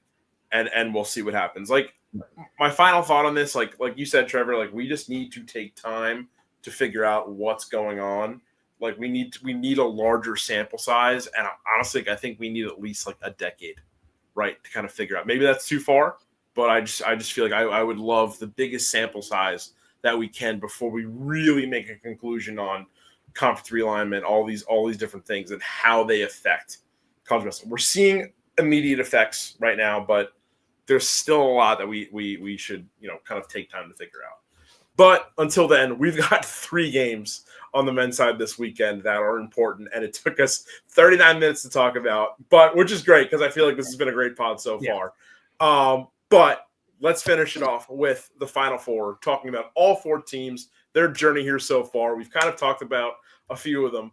and we'll see what happens. My final thought on this, like you said, Trevor, we just need to take time to figure out what's going on. We need a larger sample size, and honestly, I think we need at least a decade, right, to kind of figure out. Maybe that's too far, but I just feel like I would love the biggest sample size that we can before we really make a conclusion on conference realignment, all these different things and how they affect college basketball. We're seeing immediate effects right now, but there's still a lot that we should kind of take time to figure out. But until then, we've got 3 games on the men's side this weekend that are important, and it took us 39 minutes to talk about, but which is great because I feel like this has been a great pod so far. But let's finish it off with the Final Four, talking about all 4 teams, their journey here so far. We've kind of talked about a few of them,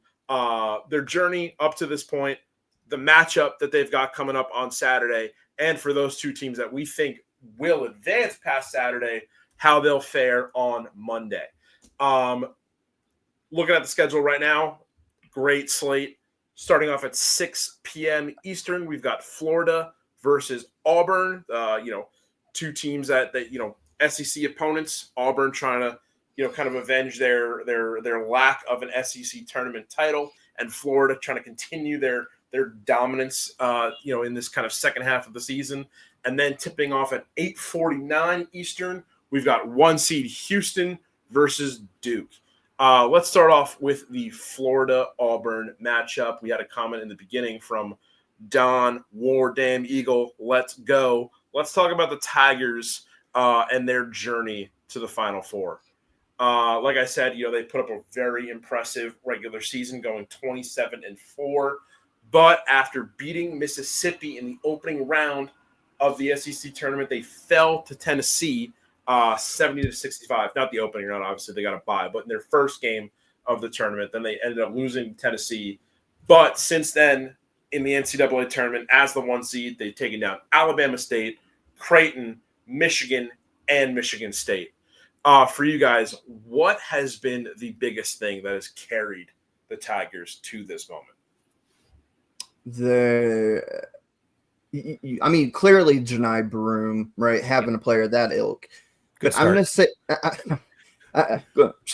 their journey up to this point, the matchup that they've got coming up on Saturday, and for those 2 teams that we think will advance past Saturday, how they'll fare on Monday. Looking at the schedule right now, great slate. Starting off at 6 p.m. Eastern, we've got Florida versus Auburn. 2 teams that SEC opponents. Auburn trying to kind of avenge their lack of an SEC tournament title, and Florida trying to continue their dominance, in this kind of second half of the season. And then tipping off at 8:49 Eastern, we've got 1 seed Houston versus Duke. Let's start off with the Florida-Auburn matchup. We had a comment in the beginning from Don War Damn Eagle. Let's go. Let's talk about the Tigers and their journey to the Final Four. Like I said, they put up a very impressive regular season, going 27-4. But after beating Mississippi in the opening round of the SEC tournament, they fell to Tennessee 70-65. Not the opening round, obviously they got a bye, but in their first game of the tournament, then they ended up losing to Tennessee. But since then, in the NCAA tournament, as the 1 seed, they've taken down Alabama State, Creighton, Michigan, and Michigan State. For you guys, what has been the biggest thing that has carried the Tigers to this moment? Clearly Janai Broome, right? Having a player of that ilk. But I'm going to say,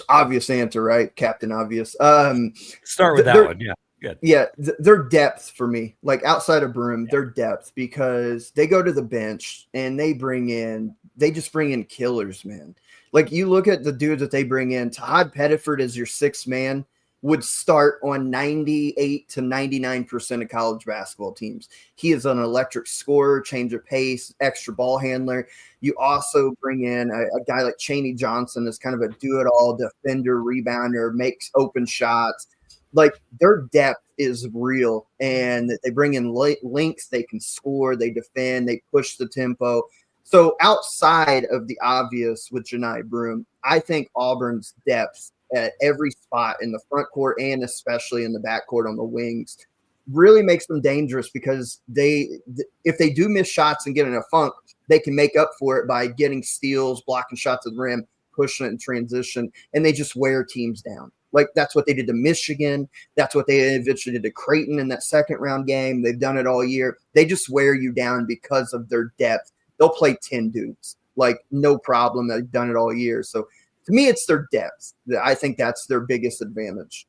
obvious answer, right? Captain Obvious. Start with that one. Yeah. Good. Yeah. Their depth for me, like outside of Broome, their depth, because they go to the bench and they just bring in killers, man. Like you look at the dudes that they bring in, Todd Pettiford is your 6th man, would start on 98 to 99% of college basketball teams. He is an electric scorer, change of pace, extra ball handler. You also bring in a guy like Chaney Johnson as kind of a do-it-all defender, rebounder, makes open shots. Like their depth is real, and they bring in links. They can score, they defend, they push the tempo. So outside of the obvious with Janai Broome, I think Auburn's depth at every spot in the front court and especially in the back court on the wings really makes them dangerous, because if they do miss shots and get in a funk, they can make up for it by getting steals, blocking shots at the rim, pushing it in transition, and they just wear teams down. Like that's what they did to Michigan. That's what they eventually did to Creighton in that second round game. They've done it all year. They just wear you down because of their depth. They'll play 10 dudes, like no problem. They've done it all year. So to me, it's their depth. I think that's their biggest advantage.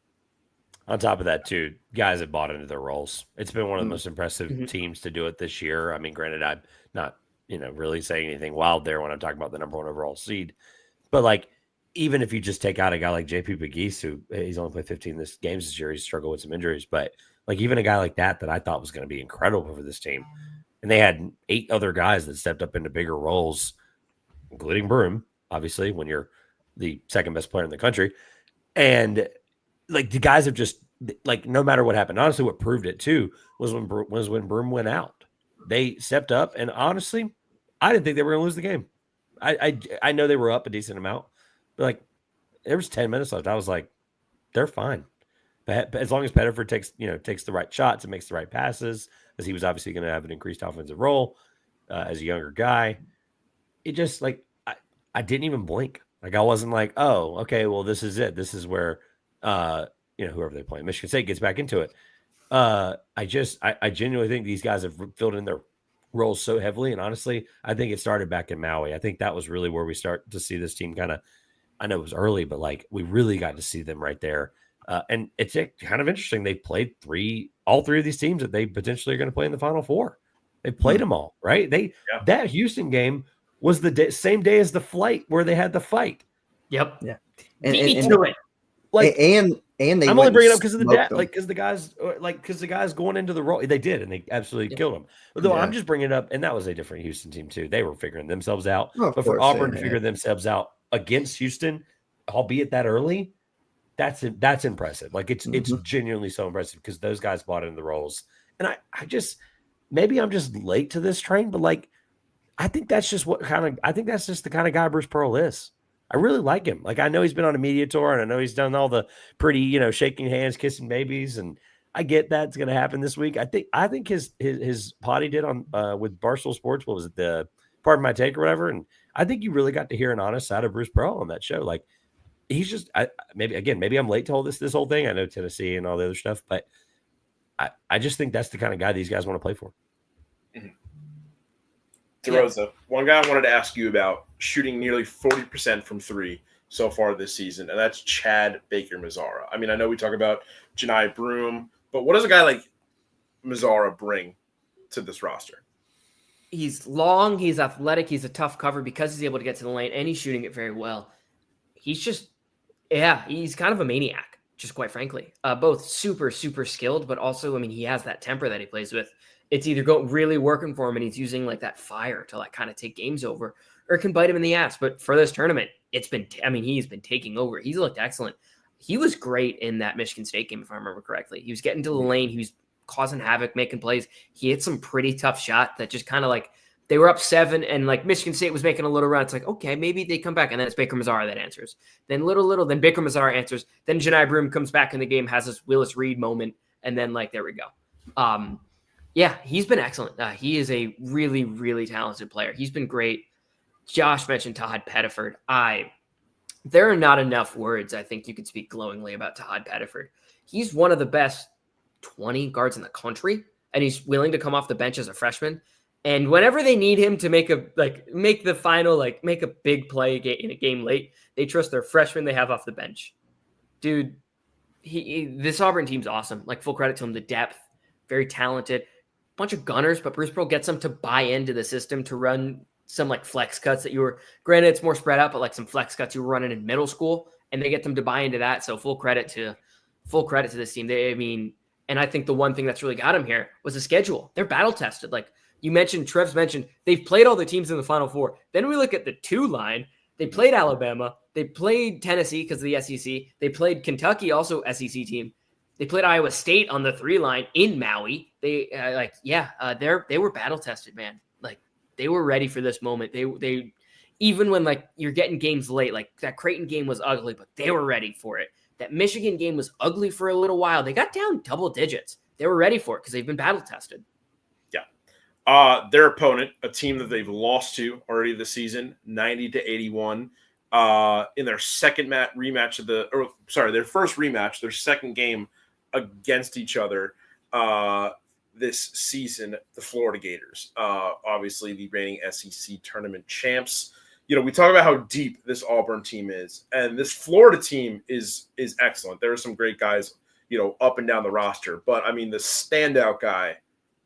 On top of that, too, guys have bought into their roles. It's been one of the most impressive teams to do it this year. I mean, granted, I'm not, really saying anything wild there when I'm talking about the number 1 overall seed. But, like, even if you just take out a guy like JP Pegues, who he's only played 15 games this year, he's struggled with some injuries. But, like, even a guy like that I thought was going to be incredible for this team. And they had 8 other guys that stepped up into bigger roles, including Broome, obviously, when you're the 2nd best player in the country. And like the guys have just like, no matter what happened, honestly, what proved it too was when Broome went out, they stepped up. And honestly, I didn't think they were going to lose the game. I know they were up a decent amount, but like there was 10 minutes left. I was like, they're fine. But as long as Pettiford takes the right shots and makes the right passes, as he was obviously going to have an increased offensive role as a younger guy, it just like, I didn't even blink. Like I wasn't like, oh, okay, well, this is it. This is where, whoever they play, Michigan State gets back into it. I genuinely think these guys have filled in their roles so heavily. And honestly, I think it started back in Maui. I think that was really where we start to see this team kind of, I know it was early, but like we really got to see them right there. And it's kind of interesting. They played all three of these teams that they potentially are going to play in the Final Four. They played them all, right? That Houston game was the same day as the flight where they had the fight. Yep. Yeah. And they I'm only bringing it up because of the guys going into the role. They did, and they absolutely killed them. Although I'm just bringing it up, and that was a different Houston team too. They were figuring themselves out. But for Auburn to figure themselves out against Houston, albeit that early, that's impressive. Like it's genuinely so impressive because those guys bought into the roles. And I just maybe I'm just late to this train, but like I think that's just the kind of guy Bruce Pearl is. I really like him. Like I know he's been on a media tour, and I know he's done all the pretty, shaking hands, kissing babies, and I get that's going to happen this week. I think his pod he did on with Barstool Sports, what was it, the Pardon My Take or whatever, and I think you really got to hear an honest side of Bruce Pearl on that show. Like he's just maybe I'm late to all this whole thing. I know Tennessee and all the other stuff, but I just think that's the kind of guy these guys want to play for. Mm-hmm. DeRosa, one guy I wanted to ask you about, shooting nearly 40% from three so far this season, and that's Chad Baker-Mazara. I mean, I know we talk about Janai Broome, but what does a guy like Mazara bring to this roster? He's long, he's athletic, he's a tough cover because he's able to get to the lane, and he's shooting it very well. He's just, he's kind of a maniac, just quite frankly. Both super, super skilled, but also, I mean, he has that temper that he plays with. It's either really working for him, and he's using like that fire to like kind of take games over, or it can bite him in the ass. But for this tournament, he's been taking over. He's looked excellent. He was great in that Michigan State game, if I remember correctly. He was getting to the lane. He was causing havoc, making plays. He hit some pretty tough shot that just kind of like, they were up 7 and like Michigan State was making a little run. It's like, okay, maybe they come back. And then it's Baker-Mazara that answers. Then then Baker-Mazara answers. Then Janai Broome comes back in the game, has this Willis Reed moment. And then like, there we go. Yeah, he's been excellent. He is a really, really talented player. He's been great. Josh mentioned Todd Pettiford. There are not enough words I think you could speak glowingly about Todd Pettiford. He's one of the best 20 guards in the country, and he's willing to come off the bench as a freshman. And whenever they need him to make a big play in a game late, they trust their freshman they have off the bench. Dude, this Auburn team's awesome. Like, full credit to him. The depth, very talented. Bunch of gunners, but Bruce Pearl gets them to buy into the system to run some like flex cuts that granted it's more spread out, but like some flex cuts you were running in middle school, and they get them to buy into that. So full credit to this team. And I think the one thing that's really got them here was the schedule. They're battle tested. Like you mentioned, Trev's mentioned, they've played all the teams in the Final Four. Then we look at the 2 line. They played Alabama. They played Tennessee because of the SEC. They played Kentucky, also SEC team. They played Iowa State on the 3 line in Maui. They were battle tested, man. Like they were ready for this moment. They even when like you're getting games late, like that Creighton game was ugly, but they were ready for it. That Michigan game was ugly for a little while. They got down double digits. They were ready for it because they've been battle tested. Yeah. Their opponent, a team that they've lost to already this season, 90-81. In their second rematch their first rematch, their second game against each other this season, the Florida Gators, obviously the reigning SEC tournament champs. You know, we talk about how deep this Auburn team is, and this Florida team is excellent. There are some great guys, you know, up and down the roster, but I mean, the standout guy,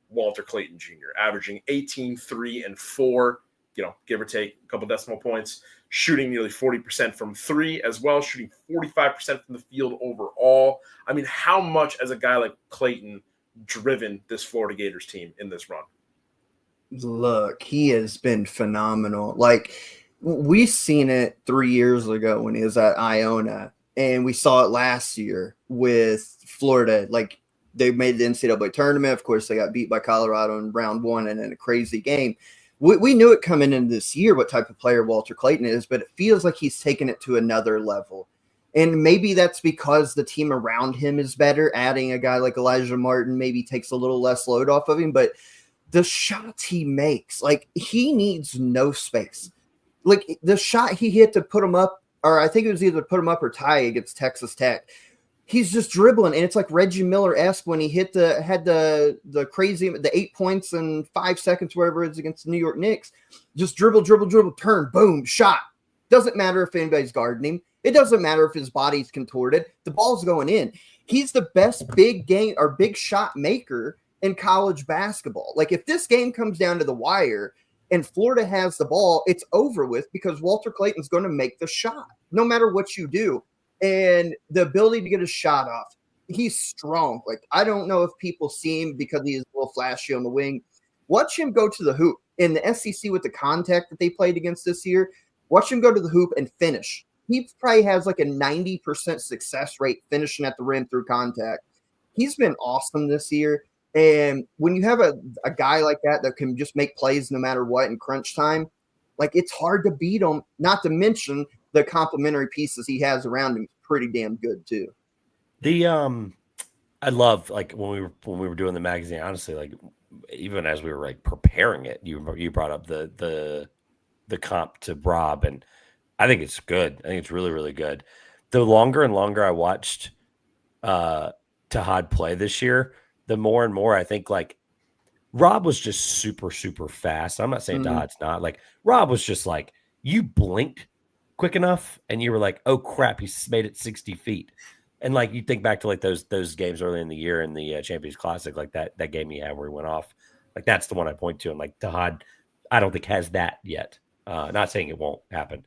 Walter Clayton Jr., averaging 18, 3, and 4, you know, give or take a couple decimal points, shooting nearly 40% from 3 as well, shooting 45% from the field overall. I mean, how much as a guy like Clayton driven this Florida Gators team in this run? Look, he has been phenomenal. Like, we seen it 3 years ago when he was at Iona, and we saw it last year with Florida. Like, they made the NCAA tournament. Of course, they got beat by Colorado in round 1 and in a crazy game. We knew it coming in this year what type of player Walter Clayton is, but it feels like he's taken it to another level. And maybe that's because the team around him is better. Adding a guy like Elijah Martin maybe takes a little less load off of him, but the shots he makes, like, he needs no space. Like, the shot he hit to put him up, or I think it was either put him up or tie against Texas Tech, he's just dribbling, and it's like Reggie Miller-esque when he had the crazy, the 8 points in 5 seconds, wherever it is against the New York Knicks. Just dribble, turn, boom, shot. Doesn't matter if anybody's guarding him. It doesn't matter if his body's contorted. The ball's going in. He's the best big shot maker in college basketball. Like, if this game comes down to the wire and Florida has the ball, it's over with because Walter Clayton's going to make the shot no matter what you do. And the ability to get a shot off, he's strong. Like, I don't know if people see him because he's a little flashy on the wing. Watch him go to the hoop. In the SEC with the contact that they played against this year, watch him go to the hoop and finish. He probably has like a 90% success rate finishing at the rim through contact. He's been awesome this year. And when you have a guy like that can just make plays no matter what in crunch time, like, it's hard to beat him, not to mention the complementary pieces he has around him. Pretty damn good too. I love, like, when we were doing the magazine, honestly, like, even as we were like preparing it, you brought up the comp to Rob, and I think it's good. I think it's really, really good. The longer and longer I watched Tahad play this year, the more and more I think, like, Rob was just super, super fast. I'm not saying Tahad's not. Like, Rob was just like, you blinked quick enough, and you were like, oh crap, he's made it 60 feet. And like you think back to like those games early in the year in the Champions Classic, like that game he had where he went off, like that's the one I point to. And like Tahad, I don't think has that yet. Not saying it won't happen.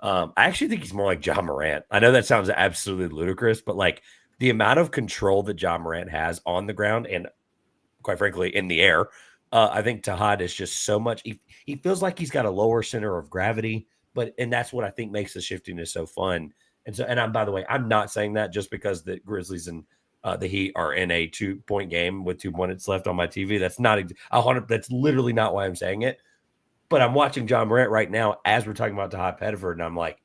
I actually think he's more like John Morant. I know that sounds absolutely ludicrous, but like the amount of control that John Morant has on the ground and quite frankly in the air, I think Tahad is just so much. He feels like he's got a lower center of gravity, and that's what I think makes the shiftiness so fun. And by the way, I'm not saying that just because the Grizzlies and the Heat are in a 2-point game with 2 minutes left on my TV. That's not 100. That's literally not why I'm saying it. But I'm watching John Morant right now as we're talking about Tahad Pettiford, and I'm like,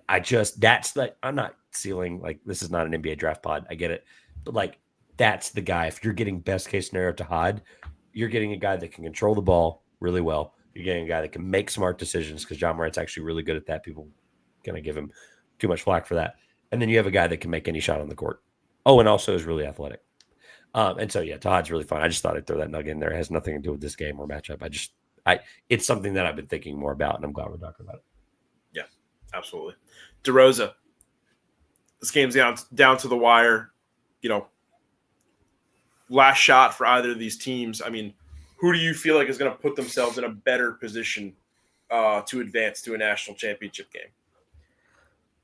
I'm not ceiling, like this is not an NBA draft pod. I get it. But like, that's the guy. If you're getting best case scenario Tahad, you're getting a guy that can control the ball really well. You're getting a guy that can make smart decisions because John Morant's actually really good at that. People going to give him too much flack for that. And then you have a guy that can make any shot on the court. Oh, and also is really athletic. And so, yeah, Tahad's really fun. I just thought I'd throw that nugget in there. It has nothing to do with this game or matchup. It's something that I've been thinking more about, and I'm glad we're talking about it. Yeah, absolutely. DeRosa, this game's down to the wire. Last shot for either of these teams. I mean, who do you feel like is going to put themselves in a better position to advance to a national championship game?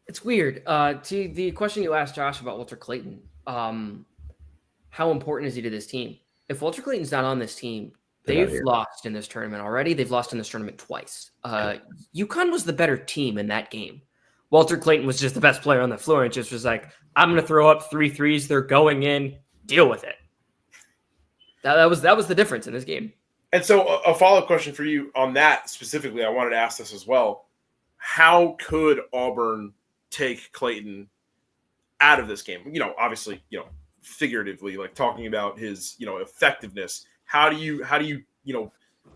It's weird. To the question you asked Josh about Walter Clayton, how important is he to this team? If Walter Clayton's not on this team, they've lost in this tournament already. They've lost in this tournament twice. UConn was the better team in that game. Walter Clayton was just the best player on the floor and just was like, I'm going to throw up 3 threes. They're going in. Deal with it. That was the difference in this game. And so a follow-up question for you on that specifically, I wanted to ask this as well. How could Auburn take Clayton out of this game? Obviously, figuratively, like talking about his, effectiveness. How do you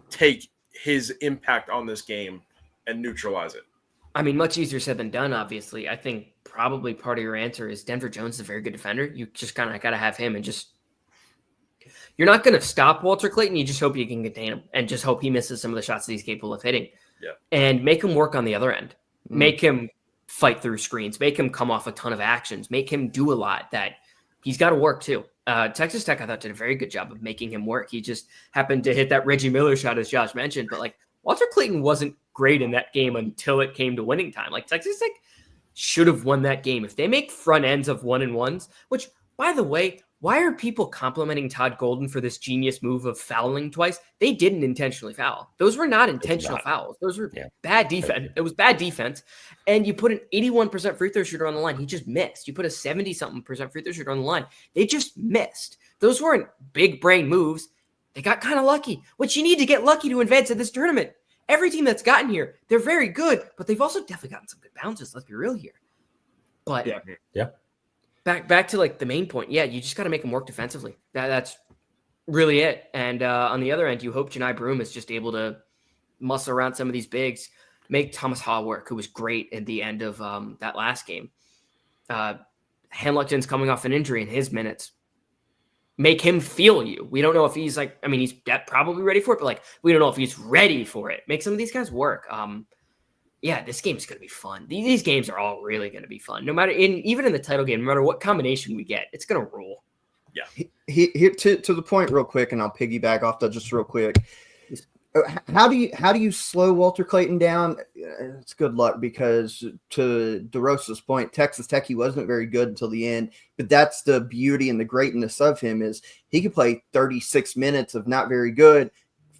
take his impact on this game and neutralize it? I mean, much easier said than done, obviously. I think probably part of your answer is Denver Jones is a very good defender. You just kind of got to have him and just – you're not going to stop Walter Clayton. You just hope you can contain him and just hope he misses some of the shots that he's capable of hitting. Yeah. And make him work on the other end. Make him fight through screens. Make him come off a ton of actions. Make him do a lot that he's got to work too. Texas Tech, I thought, did a very good job of making him work. He just happened to hit that Reggie Miller shot, as Josh mentioned. But, like, Walter Clayton wasn't great in that game until it came to winning time. Like, Texas Tech should have won that game. If they make front ends of 1-and-1s, which, by the way, why are people complimenting Todd Golden for this genius move of fouling twice? They didn't intentionally foul. Those were not intentional fouls. Those were bad defense. It was bad defense. And you put an 81% free throw shooter on the line. He just missed. You put a 70-something% free throw shooter on the line. They just missed. Those weren't big brain moves. They got kind of lucky, which you need to get lucky to advance in this tournament. Every team that's gotten here, they're very good, but they've also definitely gotten some good bounces. Let's be real here. But yeah. Back to like the main point. Yeah, you just got to make them work defensively. That's really it. And on the other end, you hope Janai Broome is just able to muscle around some of these bigs, make Thomas Haw work, who was great at the end of that last game. Hamilton's coming off an injury in his minutes. Make him feel you. We don't know if he's like, I mean, he's probably ready for it, but like, we don't know if he's ready for it. Make some of these guys work. Yeah, this game is going to be fun. These games are all really going to be fun. No matter even in the title game, no matter what combination we get, it's going to rule. Yeah. Here to the point real quick, and I'll piggyback off that just real quick. How do you slow Walter Clayton down? It's good luck because to DeRosa's point, Texas Tech, he wasn't very good until the end, but that's the beauty and the greatness of him is he could play 36 minutes of not very good,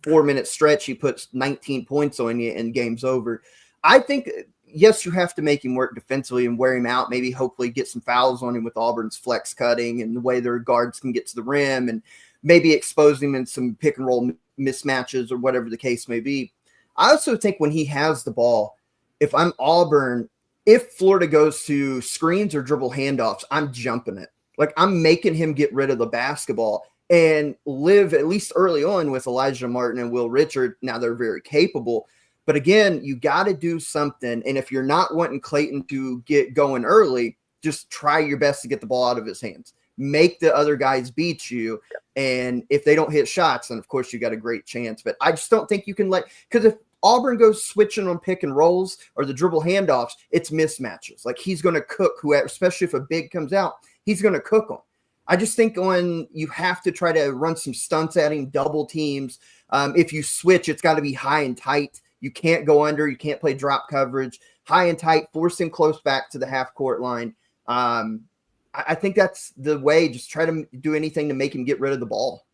4-minute stretch. He puts 19 points on you and game's over. I think, yes, you have to make him work defensively and wear him out, maybe hopefully get some fouls on him with Auburn's flex cutting and the way their guards can get to the rim and maybe expose him in some pick and roll mismatches or whatever the case may be. I also think when he has the ball, if I'm Auburn, if Florida goes to screens or dribble handoffs, I'm jumping it. Like I'm making him get rid of the basketball and live at least early on with Elijah Martin and Will Richard. Now they're very capable. But again, you got to do something. And if you're not wanting Clayton to get going early, just try your best to get the ball out of his hands. Make the other guys beat you. And if they don't hit shots, then of course you got a great chance. But I just don't think you can because Auburn goes switching on pick and rolls or the dribble handoffs, it's mismatches. Like he's going to cook whoever, especially if a big comes out, he's going to cook them. I just think you have to try to run some stunts at him, double teams. If you switch, it's got to be high and tight. You can't go under. You can't play drop coverage. High and tight, force him close back to the half court line. I think that's the way. Just try to do anything to make him get rid of the ball.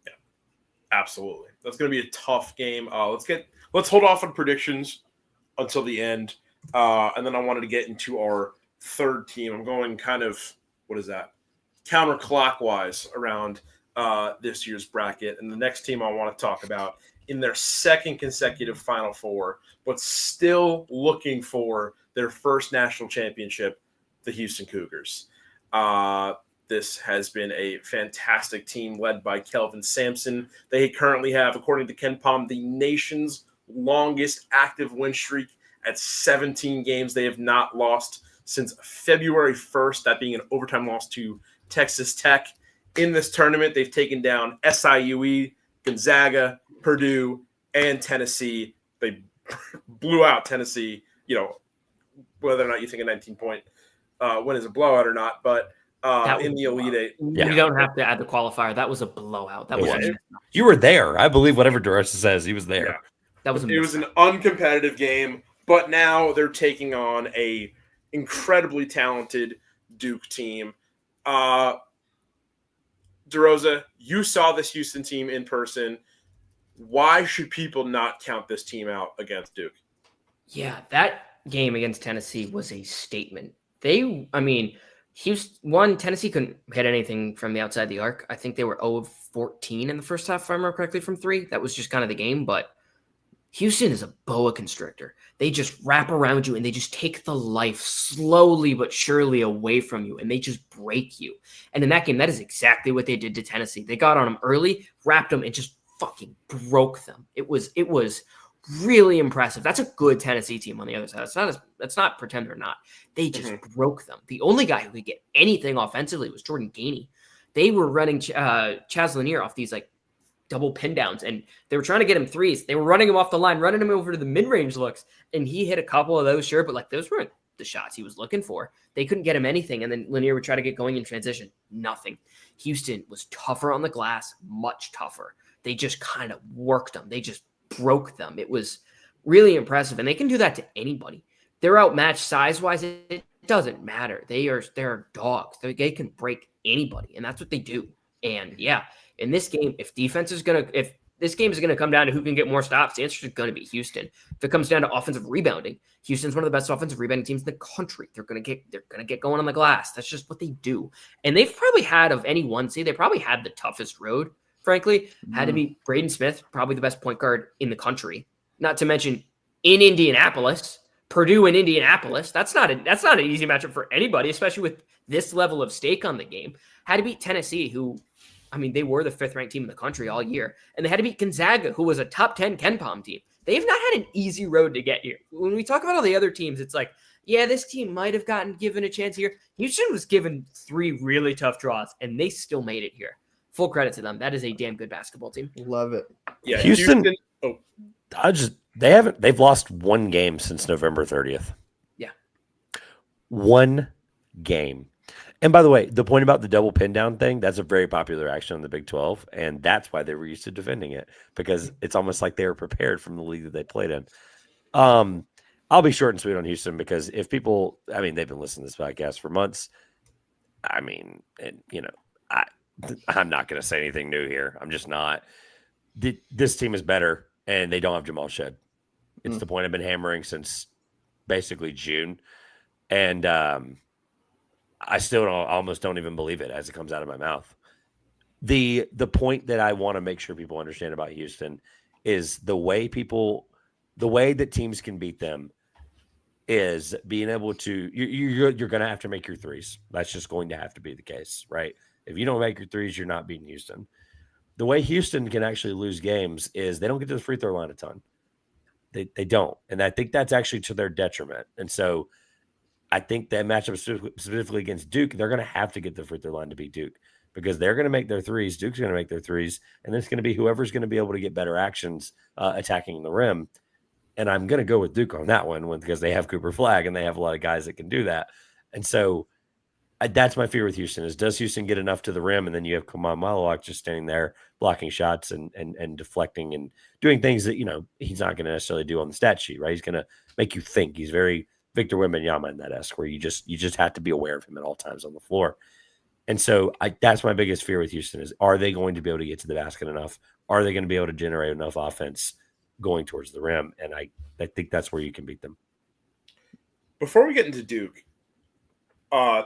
Yeah, absolutely. That's going to be a tough game. Let's hold off on predictions until the end. And then I wanted to get into our third team. I'm going kind of, counterclockwise around this year's bracket. And the next team I want to talk about in their second consecutive Final Four, but still looking for their first national championship, the Houston Cougars. This has been a fantastic team led by Kelvin Sampson. They currently have, according to KenPom, the nation's longest active win streak at 17 games. They have not lost since February 1st, that being an overtime loss to Texas Tech. In this tournament, they've taken down SIUE, Gonzaga, Purdue, and Tennessee. They blew out Tennessee, whether or not you think a 19-point win is a blowout or not, but in the Elite Eight. Yeah. You don't have to add the qualifier. That was a blowout. You were there. I believe whatever DeRosa says, he was there. Yeah. It was an uncompetitive game, but now they're taking on a incredibly talented Duke team. DeRosa, you saw this Houston team in person. Why should people not count this team out against Duke? Yeah, that game against Tennessee was a statement. Tennessee couldn't hit anything from the outside the arc. I think they were 0 of 14 in the first half, if I remember correctly, from 3. That was just kind of the game, but Houston is a boa constrictor. They just wrap around you and they just take the life slowly but surely away from you, and they just break you. And in that game, that is exactly what they did to Tennessee. They got on them early, wrapped them, and just fucking broke them. It was really impressive. That's a good Tennessee team on the other side. That's not pretend they're not. They just broke them. The only guy who could get anything offensively was Jordan Gainey. They were running Chaz Lanier off these double pin downs, and they were trying to get him threes. They were running him off the line, running him over to the mid-range looks, and he hit a couple of those, sure, but those weren't the shots he was looking for. They couldn't get him anything, and then Lanier would try to get going in transition. Nothing. Houston was tougher on the glass, much tougher. They just kind of worked them. They just broke them. It was really impressive, and they can do that to anybody. They're outmatched size-wise. It doesn't matter. They're dogs. They can break anybody, and that's what they do. And yeah, in this game, if this game is gonna come down to who can get more stops, the answer is gonna be Houston. If it comes down to offensive rebounding, Houston's one of the best offensive rebounding teams in the country. They're gonna get going on the glass. That's just what they do. And they've probably had, of any one seed, they probably had the toughest road. Frankly, had to be Braden Smith, probably the best point guard in the country. Not to mention in Indianapolis, Purdue and Indianapolis. That's not an easy matchup for anybody, especially with this level of stake on the game. Had to beat Tennessee, who, they were the 5th ranked team in the country all year. And they had to beat Gonzaga, who was a top 10 KenPom team. They've not had an easy road to get here. When we talk about all the other teams, it's this team might have given a chance here. Houston was given 3 really tough draws, and they still made it here. Full credit to them. That is a damn good basketball team. Love it. Yeah, Houston. They've lost 1 game since November 30th. Yeah. 1 game. And by the way, the point about the double pin down thing, that's a very popular action on the Big 12. And that's why they were used to defending it, because it's almost like they were prepared from the league that they played in. I'll be short and sweet on Houston, because if people, they've been listening to this podcast for months. I'm not going to say anything new here. I'm just not. This team is better, and they don't have Jamal Shed. It's the point I've been hammering since basically June. And I still almost don't even believe it as it comes out of my mouth. The point that I want to make sure people understand about Houston is the way that teams can beat them is being able to, you're going to have to make your threes. That's just going to have to be the case, right? If you don't make your threes, you're not beating Houston. The way Houston can actually lose games is they don't get to the free throw line a ton. They don't. And I think that's actually to their detriment. And so I think that matchup specifically against Duke, they're going to have to get the free throw line to beat Duke, because they're going to make their threes. Duke's going to make their threes. And it's going to be whoever's going to be able to get better actions attacking the rim. And I'm going to go with Duke on that one because they have Cooper Flagg and they have a lot of guys that can do that. And so that's my fear with Houston is does Houston get enough to the rim? And then you have Kaman Malawak just standing there blocking shots and deflecting and doing things that, he's not going to necessarily do on the stat sheet, right? He's going to make you think. He's very Victor Wembanyama in that esque where you just have to be aware of him at all times on the floor. And so that's my biggest fear with Houston is, are they going to be able to get to the basket enough? Are they going to be able to generate enough offense going towards the rim? And I think that's where you can beat them. Before we get into Duke,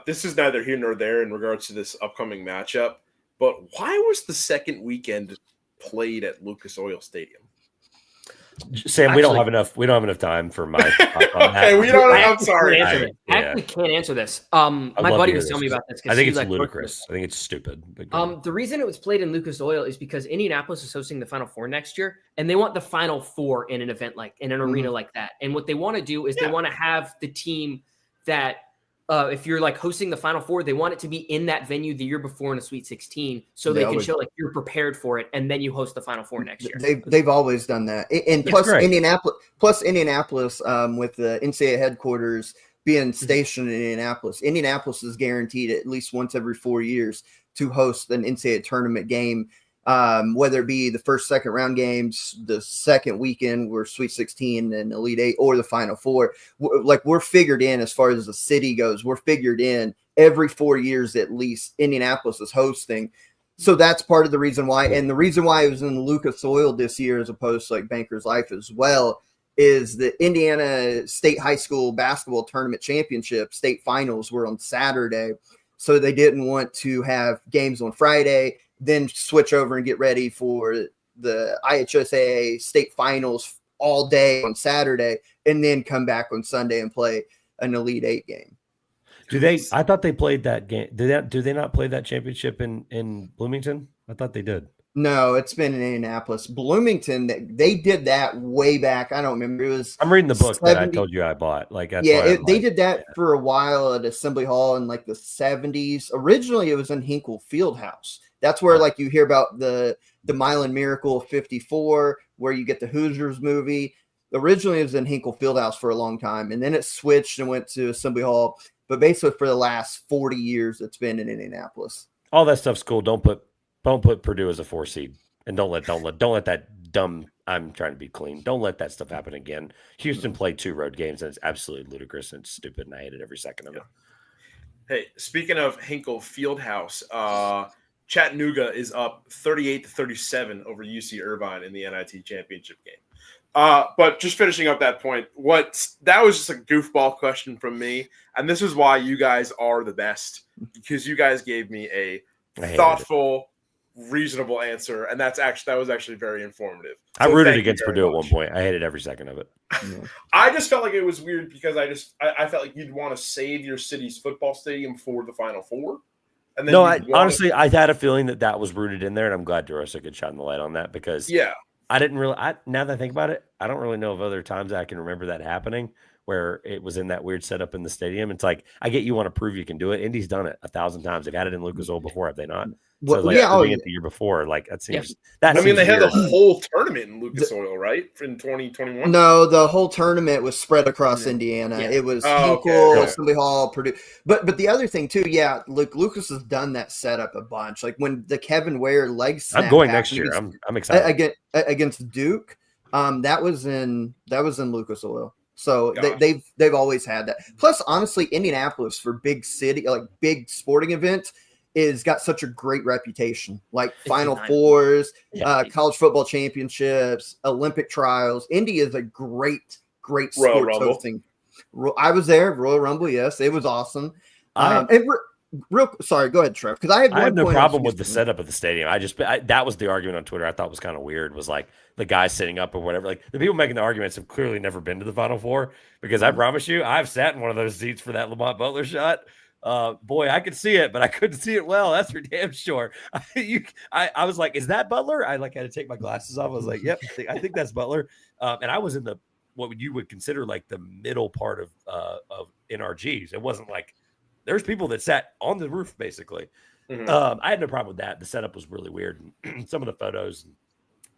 this is neither here nor there in regards to this upcoming matchup, but why was the second weekend played at Lucas Oil Stadium? Sam, we don't have enough time for my okay, we don't. I'm sorry. I actually can't answer this. My buddy was telling me about this. I think it's ludicrous. I think it's stupid. The reason it was played in Lucas Oil is because Indianapolis is hosting the Final Four next year, and they want the Final Four in an event in an arena like that. And what they want to do is they want to have the team that. If you're hosting the Final Four, they want it to be in that venue the year before in a Sweet 16, so they can show you're prepared for it, and then you host the Final Four next year. They've always done that, and plus Indianapolis, with the NCAA headquarters being stationed in Indianapolis, Indianapolis is guaranteed at least once every 4 years to host an NCAA tournament game. Whether it be the first, second round games, the second weekend where Sweet 16 and Elite 8 or the Final Four, we're figured in as far as the city goes. We're figured in every 4 years at least. Indianapolis is hosting. So that's part of the reason why. And the reason why it was in Lucas Oil this year as opposed to Bankers Life as well is the Indiana State High School Basketball Tournament Championship state finals were on Saturday. So they didn't want to have games on Friday, then switch over and get ready for the IHSAA state finals all day on Saturday, and then come back on Sunday and play an Elite 8 game. I thought they played that game. Do they not play that championship in Bloomington? I thought they did. No, it's been in Indianapolis. Bloomington, they did that way back. I don't remember. I'm reading the book that I told you I bought. They did that for a while at Assembly Hall in the 70s. Originally, it was in Hinkle Fieldhouse. That's where you hear about the Milan Miracle 54, where you get the Hoosiers movie. Originally, it was in Hinkle Fieldhouse for a long time, and then it switched and went to Assembly Hall. But basically, for the last 40 years, it's been in Indianapolis. All that stuff's cool. Don't put Purdue as a 4 seed, and don't let that dumb. I'm trying to be clean. Don't let that stuff happen again. Houston played 2 road games, and it's absolutely ludicrous and stupid, and I hated every second of it. Hey, speaking of Hinkle Fieldhouse, Chattanooga is up 38-37 over UC Irvine in the NIT championship game. But just finishing up that point, that was just a goofball question from me, and this is why you guys are the best, because you guys gave me a thoughtful, reasonable answer, and that was actually very informative. So I rooted against Purdue at one point. I hated every second of it. I just felt like it was weird because I felt like you'd want to save your city's football stadium for the Final Four. And then honestly, I had a feeling that was rooted in there, and I'm glad DeRosa could shine the light on that because I didn't really. Now that I think about it, I don't really know of other times I can remember that happening where it was in that weird setup in the stadium. It's I get you want to prove you can do it. Indy's done it 1,000 times. They've had it in Lucas Oil before, have they not? Well, it the year before. That seems. That I mean, they had weird. the whole tournament in Lucas Oil, right? In 2021. No, the whole tournament was spread across Indiana. Yeah. It was Hinkle, Assembly Hall, Purdue. But the other thing too, Lucas has done that setup a bunch. When the Kevin Ware leg snap. I'm going next year. I'm excited against Duke. That was in Lucas Oil. So they've always had that. Plus, honestly, Indianapolis for big city, big sporting events, is got such a great reputation. Final Fours, college football championships, Olympic trials. Indy is a great sports hosting. I was there, Royal Rumble. Yes, it was awesome. Sorry, go ahead, Trev. Because I have no problem with the setup of the stadium. That was the argument on Twitter. I thought was kind of weird. Was the guy sitting up or whatever. The people making the arguments have clearly never been to the Final Four, because I promise you, I've sat in one of those seats for that Lamont Butler shot. Boy, I could see it, but I couldn't see it well. That's for damn sure. I was like, is that Butler? I had to take my glasses off. I was like, yep, I think that's Butler. And I was in what you would consider the middle part of NRGs. It wasn't there's people that sat on the roof basically. Mm-hmm. I had no problem with that. The setup was really weird. And some of the photos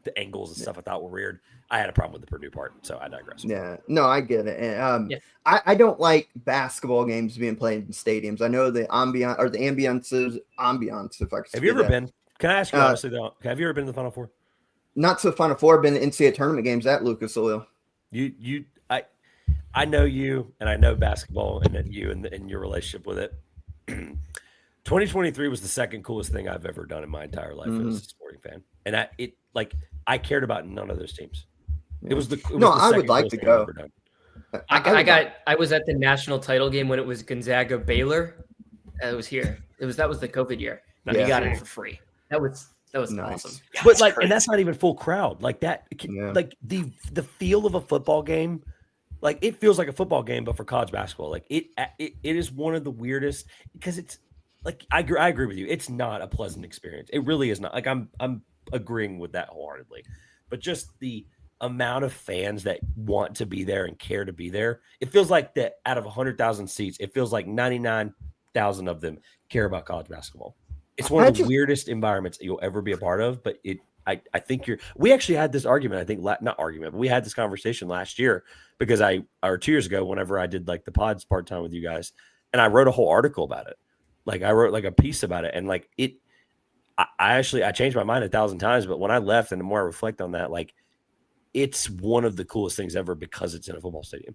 the angles and stuff I thought were weird. I had a problem with the Purdue part, so I digress. Yeah, no, I get it. And, I don't like basketball games being played in stadiums. I know the ambiance, if I could. Have you ever been? Can I ask you honestly though? Have you ever been to the Final Four? Not to the Final Four. I've been to NCAA tournament games at Lucas Oil. I know you, and I know basketball, and then you and your relationship with it. 2023 was the second coolest thing I've ever done in my entire life as a sporting fan, and I cared about none of those teams. It was the I would like to go. I was at the national title game when it was Gonzaga Baylor. It was here. That was the COVID year. We got it for free. That was nice. awesome. But and that's not even full crowd. Like that, like the feel of a football game, like it feels like a football game, but for college basketball. Like it is one of the weirdest because it's like I agree with you. It's not a pleasant experience. It really is not. Like I'm agreeing with that wholeheartedly. But just the amount of fans that want to be there and care to be there, it feels like that out of 100,000 seats, it feels like 99,000 of them care about college basketball. It's one of the weirdest environments that you'll ever be a part of, but I think we actually had this argument, I think not argument, but we had this conversation last year because 2 years ago, whenever I did like the pods part-time with you guys, and I wrote a whole article about it. Like I wrote like a piece about it. And like I changed my mind 1,000 times, but when I left and the more I reflect on that, like it's one of the coolest things ever because it's in a football stadium.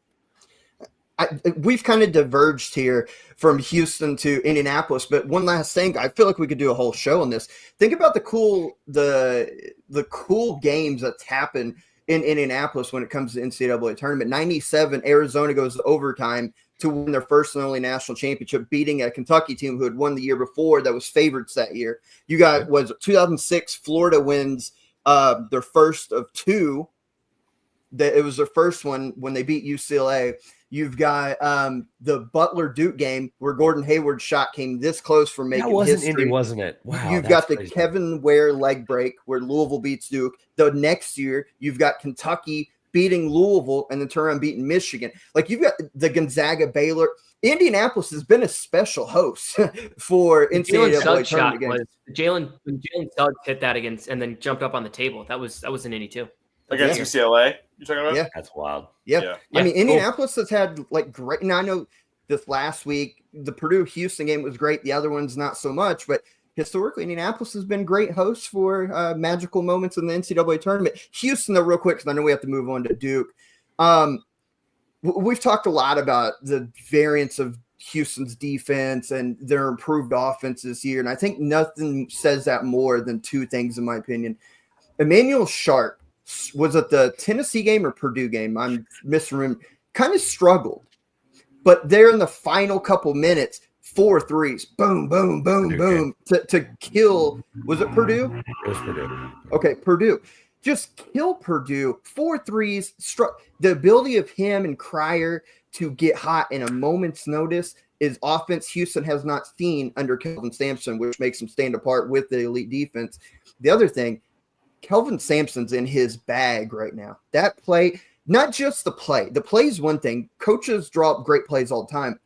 We've kind of diverged here from Houston to Indianapolis, but one last thing, I feel like we could do a whole show on this. Think about the cool games that's happened in Indianapolis when it comes to NCAA tournament. 97, Arizona goes to overtime to win their first and only national championship, beating a Kentucky team who had won the year before that was favorites that year. You got 2006, Florida wins their first of two. It was their first one when they beat UCLA. You've got the Butler-Duke game where Gordon Hayward's shot came this close for making history. Indy, wasn't it? Wow. You've got the crazy. Kevin Ware leg break where Louisville beats Duke. The next year, you've got Kentucky beating Louisville and then turn around beating Michigan. Like you've got the Gonzaga Baylor. Indianapolis has been a special host for NCAA tournament games. Jalen Suggs hit that against and then jumped up on the table. That was an Indy too. Against UCLA, you're talking about? Yeah. That's wild. Yeah. I mean, Indianapolis has had like great. Now I know this last week, the Purdue-Houston game was great. The other one's not so much, but historically, Indianapolis has been great hosts for magical moments in the NCAA tournament. Houston, though, real quick, because I know we have to move on to Duke. We've talked a lot about the variance of Houston's defense and their improved offense this year, and I think nothing says that more than two things, in my opinion. Emmanuel Sharp, was it the Tennessee game or Purdue game? I'm misremembering. Kind of struggled, but there in the final couple minutes, 4 threes, boom, boom, boom, Purdue boom, to kill. Was it Purdue? It was Purdue. Okay, Purdue. Just kill Purdue. 4 threes. Struck. The ability of him and Cryer to get hot in a moment's notice is offense Houston has not seen under Kelvin Sampson, which makes him stand apart with the elite defense. The other thing, Kelvin Sampson's in his bag right now. That play, not just the play. The play is one thing. Coaches draw up great plays all the time.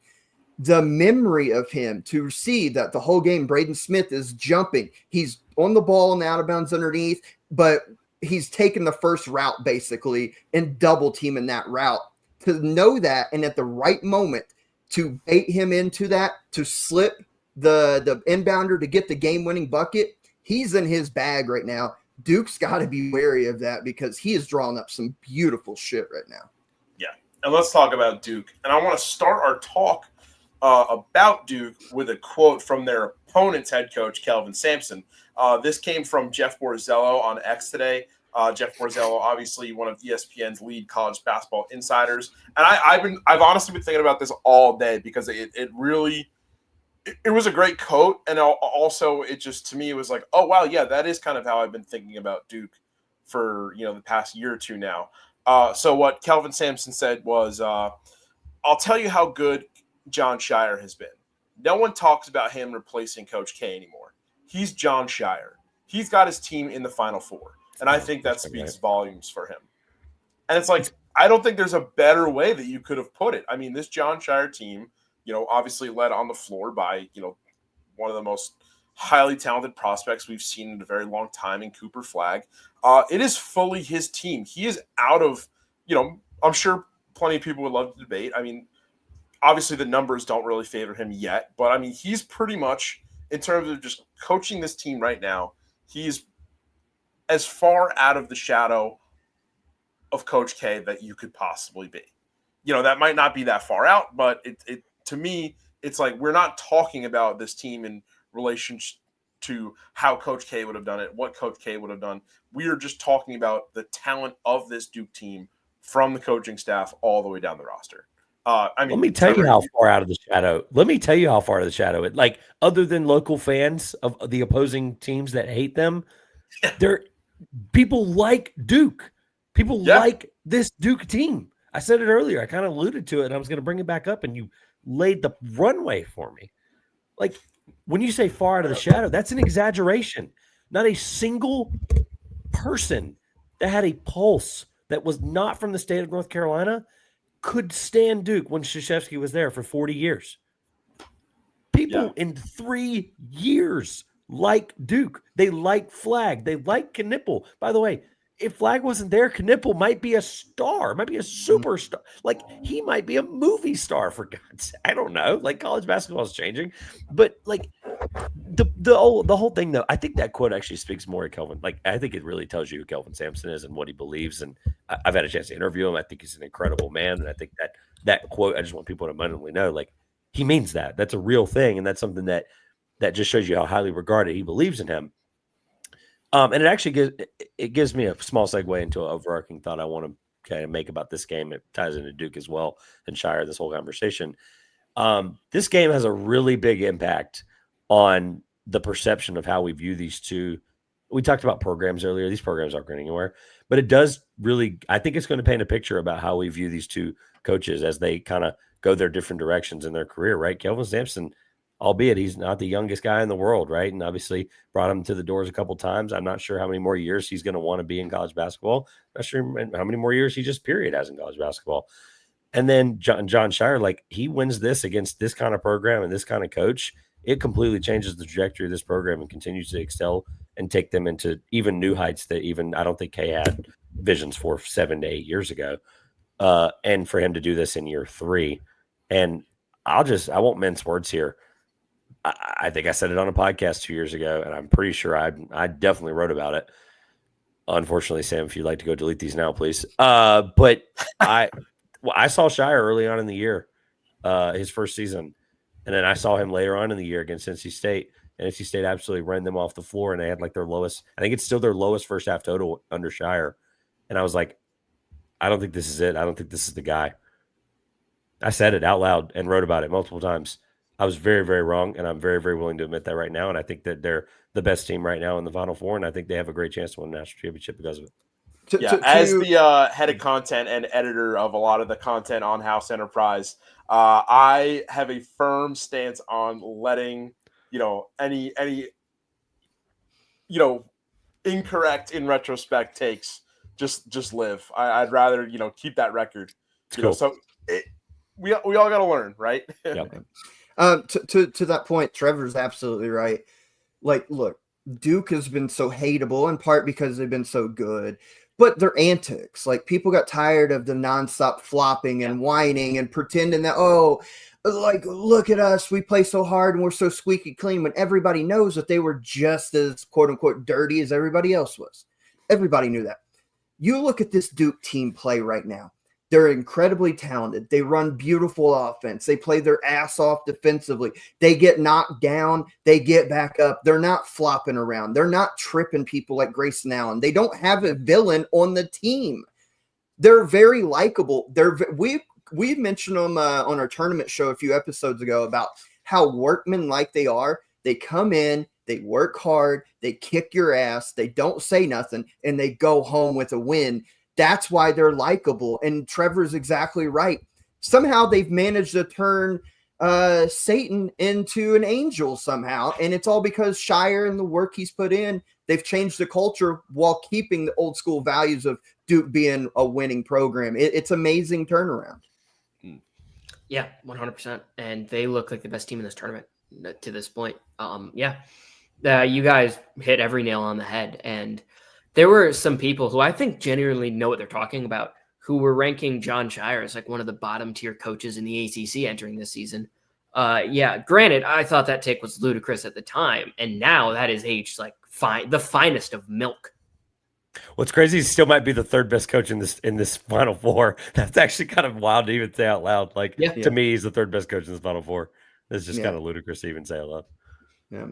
The memory of him to see that the whole game, Braden Smith is jumping. He's on the ball and out of bounds underneath, but he's taking the first route basically and double teaming that route. To know that and at the right moment to bait him into that, to slip the inbounder to get the game-winning bucket, he's in his bag right now. Duke's got to be wary of that because he is drawing up some beautiful shit right now. Yeah, and let's talk about Duke. And I want to start our talk about Duke with a quote from their opponent's head coach, Kelvin Sampson. This came from Jeff Borzello on X today. Jeff Borzello, obviously one of ESPN's lead college basketball insiders. And I've honestly been thinking about this all day because it really – it was a great quote, and also it just, to me, it was like, oh, wow, yeah, that is kind of how I've been thinking about Duke for, the past year or two now. So what Kelvin Sampson said was, I'll tell you how good John Shire has been. No one talks about him replacing Coach K anymore. He's John Shire. He's got his team in the Final Four, and I think that speaks volumes for him. And it's like, I don't think there's a better way that you could have put it. I mean, this John Shire team, obviously led on the floor by, one of the most highly talented prospects we've seen in a very long time in Cooper Flagg. It is fully his team. He is out of, I'm sure plenty of people would love to debate. I mean, obviously the numbers don't really favor him yet, but I mean, he's pretty much, in terms of just coaching this team right now, he's as far out of the shadow of Coach K that you could possibly be. That might not be that far out, but it to me, it's like we're not talking about this team in relation to how Coach K would have done it, what Coach K would have done. We are just talking about the talent of this Duke team from the coaching staff all the way down the roster. Let me tell you how far out of the shadow. Let me tell you how far out of the shadow. Like, other than local fans of the opposing teams that hate them, people like Duke. People like this Duke team. I said it earlier. I kind of alluded to it, and I was going to bring it back up, and you laid the runway for me. Like, when you say far out of the shadow, that's an exaggeration. Not a single person that had a pulse that was not from the state of North Carolina could stand Duke when Krzyzewski was there for 40 years. People in 3 years like Duke. They like Flagg. They like Knipple. By the way, if Flagg wasn't there, Knipple might be a star, might be a superstar. Like, he might be a movie star, for God's sake. I don't know. Like, college basketball is changing. But, like, the whole thing, though, I think that quote actually speaks more to Kelvin. Like, I think it really tells you who Kelvin Sampson is and what he believes. And I've had a chance to interview him. I think he's an incredible man. And I think that quote, I just want people to abundantly know, like, he means that. That's a real thing. And that's something that just shows you how highly regarded he believes in him. And it actually gives me a small segue into an overarching thought I want to kind of make about this game. It ties into Duke as well and Shire, this whole conversation. This game has a really big impact on the perception of how we view these two. We talked about programs earlier. These programs aren't going anywhere, but it does really, I think it's going to paint a picture about how we view these two coaches as they kind of go their different directions in their career, right? Kelvin Sampson, albeit he's not the youngest guy in the world, right? And obviously brought him to the doors a couple times. I'm not sure how many more years he's going to want to be in college basketball. I'm not sure how many more years he just period has in college basketball. And then John Shire, like, he wins this against this kind of program and this kind of coach. It completely changes the trajectory of this program and continues to excel and take them into even new heights that even I don't think Kay had visions for 7 to 8 years ago. And for him to do this in year 3. And I won't mince words here. I think I said it on a podcast 2 years ago, and I'm pretty sure I definitely wrote about it. Unfortunately, Sam, if you'd like to go delete these now, please. But I saw Shire early on in the year, his first season, and then I saw him later on in the year against NC State, and NC State absolutely ran them off the floor, and they had like their lowest. I think it's still their lowest first half total under Shire, and I was like, I don't think this is it. I don't think this is the guy. I said it out loud and wrote about it multiple times. I was very, very wrong, and I'm very, very willing to admit that right now. And I think that they're the best team right now in the Final Four, and I think they have a great chance to win a national championship because of it. As the head of content and editor of a lot of the content on House Enterprise, I have a firm stance on letting any incorrect in retrospect takes just live. I'd rather keep that record. Cool. So we all got to learn, right? Yep. To that point, Trevor's absolutely right. Like, look, Duke has been so hateable in part because they've been so good, but their antics, like, people got tired of the nonstop flopping and whining and pretending that, like, look at us, we play so hard and we're so squeaky clean, when everybody knows that they were just as quote unquote dirty as everybody else was. Everybody knew that. You look at this Duke team play right now. They're incredibly talented. They run beautiful offense. They play their ass off defensively. They get knocked down. They get back up. They're not flopping around. They're not tripping people like Grayson Allen. They don't have a villain on the team. They're very likable. We mentioned them on our tournament show a few episodes ago about how workmanlike they are. They come in, they work hard, they kick your ass, they don't say nothing, and they go home with a win. That's why they're likable. And Trevor's exactly right. Somehow they've managed to turn Satan into an angel somehow. And it's all because Shire and the work he's put in, they've changed the culture while keeping the old school values of Duke being a winning program. It's amazing turnaround. Yeah, 100%. And they look like the best team in this tournament to this point. You guys hit every nail on the head. And There were some people who I think genuinely know what they're talking about who were ranking John Shire as like one of the bottom tier coaches in the ACC entering this season. Yeah, granted, I thought that take was ludicrous at the time, and now that is aged like fine, the finest of milk. What's crazy, he still might be the third best coach in this Final Four. That's actually kind of wild to even say out loud. Like to me, he's the third best coach in this Final Four. It's just kind of ludicrous to even say out loud. Yeah.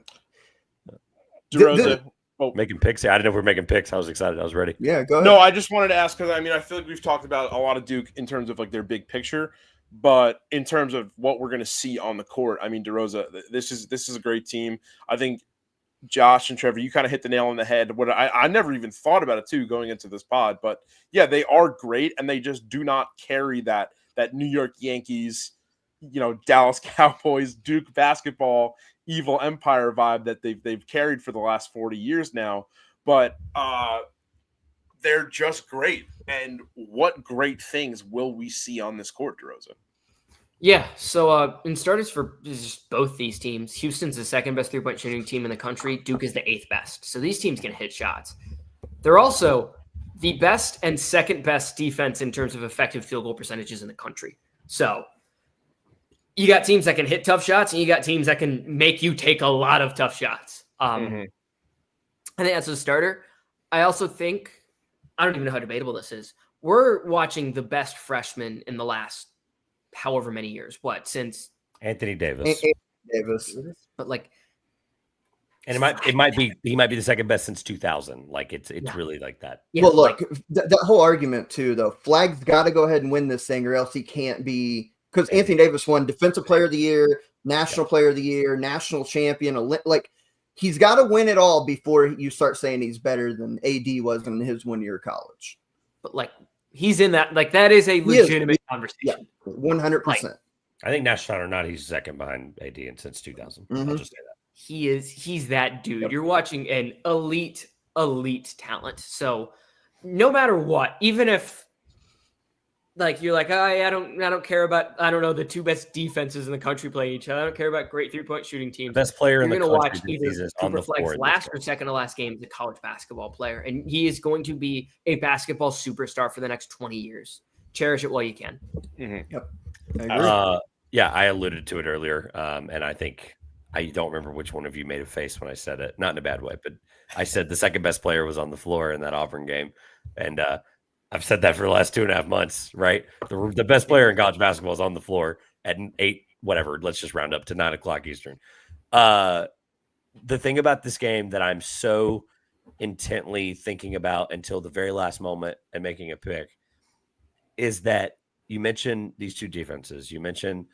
DeRosa. Making picks. I didn't know if we were making picks. I was excited. I was ready. Yeah, go ahead. No, I just wanted to ask because I feel like we've talked about a lot of Duke in terms of like their big picture, but in terms of what we're going to see on the court, DeRosa, this is a great team. I think Josh and Trevor, you kind of hit the nail on the head. What I never even thought about it too going into this pod, but yeah, they are great, and they just do not carry that New York Yankees, Dallas Cowboys, Duke basketball, evil empire vibe that they've carried for the last 40 years now. But they're just great. And what great things will we see on this court, DeRosa? Yeah, so in starters for just both these teams, Houston's the second best three-point shooting team in the country. Duke is the eighth best. So these teams can hit shots. They're also the best and second best defense in terms of effective field goal percentages in the country. So you got teams that can hit tough shots, and you got teams that can make you take a lot of tough shots. I think that's a starter. I also think, I don't even know how debatable this is. We're watching the best freshman in the last however many years. Since Anthony Davis? But like, and he might be the second best since 2000. Like it's really like that. Yeah, well, look, that whole argument too, though. Flag's got to go ahead and win this thing, or else he can't be. Because Anthony Davis won Defensive Player of the Year, National Player of the Year, National Champion. Like, he's got to win it all before you start saying he's better than AD was in his 1 year of college. But like, he's in that. Like, that is a legitimate conversation. Yeah, 100%. I think national or not, he's second behind AD since 2000. I'll just say that. He's that dude. Yep. You're watching an elite talent. So no matter what, even if like you're like, I don't care about, I don't know, the two best defenses in the country playing each other. I don't care about great 3-point shooting teams. The best player in the country watch either Super Flag's last or second to last game is a college basketball player, and he is going to be a basketball superstar for the next 20 years. Cherish it while you can. Mm-hmm. Yep. I agree. Yeah, I alluded to it earlier, and I think I don't remember which one of you made a face when I said it. Not in a bad way, but I said the second best player was on the floor in that Auburn game, and I've said that for the last 2.5 months, right? The best player in college basketball is on the floor at 8, whatever. Let's just round up to 9 o'clock Eastern. The thing about this game that I'm so intently thinking about until the very last moment and making a pick is that you mentioned these two defenses. You mentioned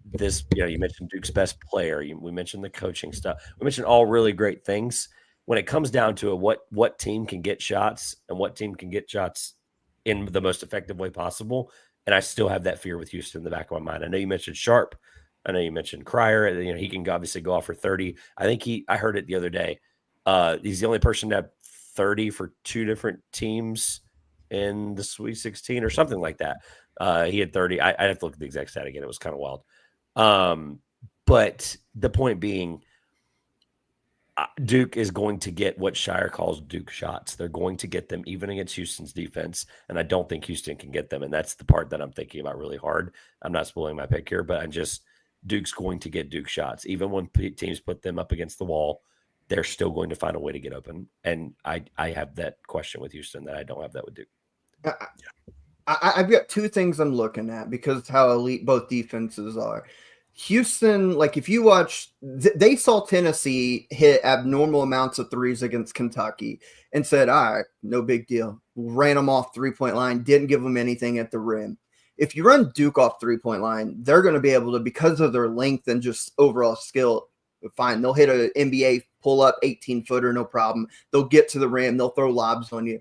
this, you mentioned Duke's best player. We mentioned the coaching stuff. We mentioned all really great things. When it comes down to it, what team can get shots and what team can get shots in the most effective way possible. And I still have that fear with Houston in the back of my mind. I know you mentioned Sharp. I know you mentioned Cryer. He can obviously go off for 30. I think I heard it the other day. He's the only person to have 30 for 2 different teams in the Sweet 16 or something like that. He had 30. I'd have to look at the exact stat again. It was kind of wild. But the point being, Duke is going to get what Shire calls Duke shots. They're going to get them even against Houston's defense, and I don't think Houston can get them, and that's the part that I'm thinking about really hard. I'm not spoiling my pick here, but Duke's going to get Duke shots. Even when teams put them up against the wall, they're still going to find a way to get open, and I have that question with Houston that I don't have that with Duke. I've got 2 things I'm looking at because of how elite both defenses are. Houston, like if you watch, they saw Tennessee hit abnormal amounts of threes against Kentucky and said, all right, no big deal. Ran them off 3-point line, didn't give them anything at the rim. If you run Duke off 3-point line, they're going to be able to, because of their length and just overall skill, fine. They'll hit an NBA pull-up 18-footer, no problem. They'll get to the rim. They'll throw lobs on you.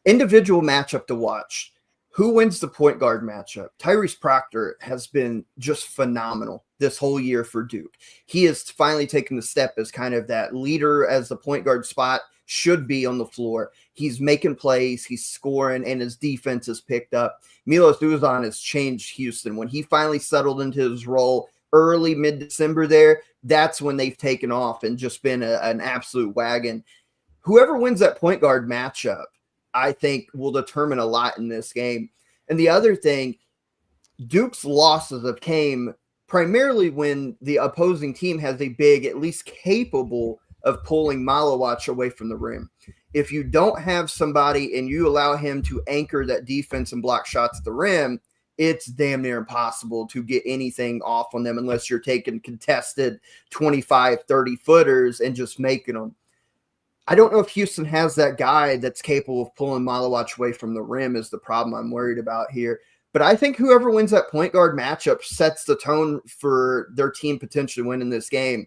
Individual matchup to watch. Who wins the point guard matchup? Tyrese Proctor has been just phenomenal this whole year for Duke. He has finally taken the step as kind of that leader as the point guard spot should be on the floor. He's making plays, he's scoring, and his defense is picked up. Milos Douzan has changed Houston. When he finally settled into his role early, mid-December there, that's when they've taken off and just been an absolute wagon. whoever wins that point guard matchup, I think will determine a lot in this game. And the other thing, Duke's losses have came primarily when the opposing team has a big, at least capable of pulling Malawach away from the rim. If you don't have somebody and you allow him to anchor that defense and block shots at the rim, it's damn near impossible to get anything off on them unless you're taking contested 25, 30 footers and just making them. I don't know if Houston has that guy that's capable of pulling Malawach away from the rim is the problem I'm worried about here. But I think whoever wins that point guard matchup sets the tone for their team potentially winning this game.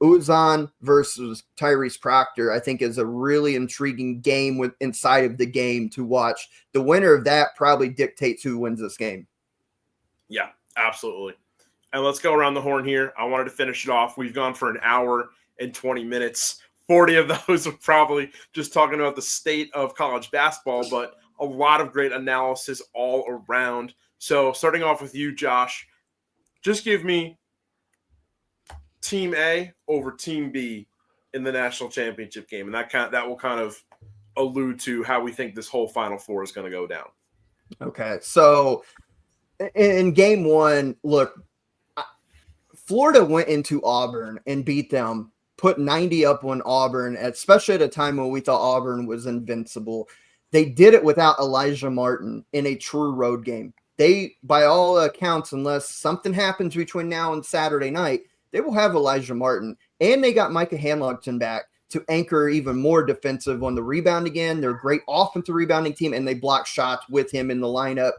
Uzan versus Tyrese Proctor, I think, is a really intriguing game inside of the game to watch. The winner of that probably dictates who wins this game. Yeah, absolutely. And let's go around the horn here. I wanted to finish it off. We've gone for an hour and 20 minutes. 40 of those are probably just talking about the state of college basketball, but a lot of great analysis all around. So starting off with you, Josh, just give me Team A over Team B in the national championship game, and that will kind of allude to how we think this whole Final Four is going to go down. Okay, so in game one, look, Florida went into Auburn and beat them, put 90 up on Auburn, especially at a time when we thought Auburn was invincible. They did it without Elijah Martin in a true road game. They, by all accounts, unless something happens between now and Saturday night, they will have Elijah Martin. And they got Micah Hamilton back to anchor even more defensive on the rebound again. They're a great offensive rebounding team, and they block shots with him in the lineup.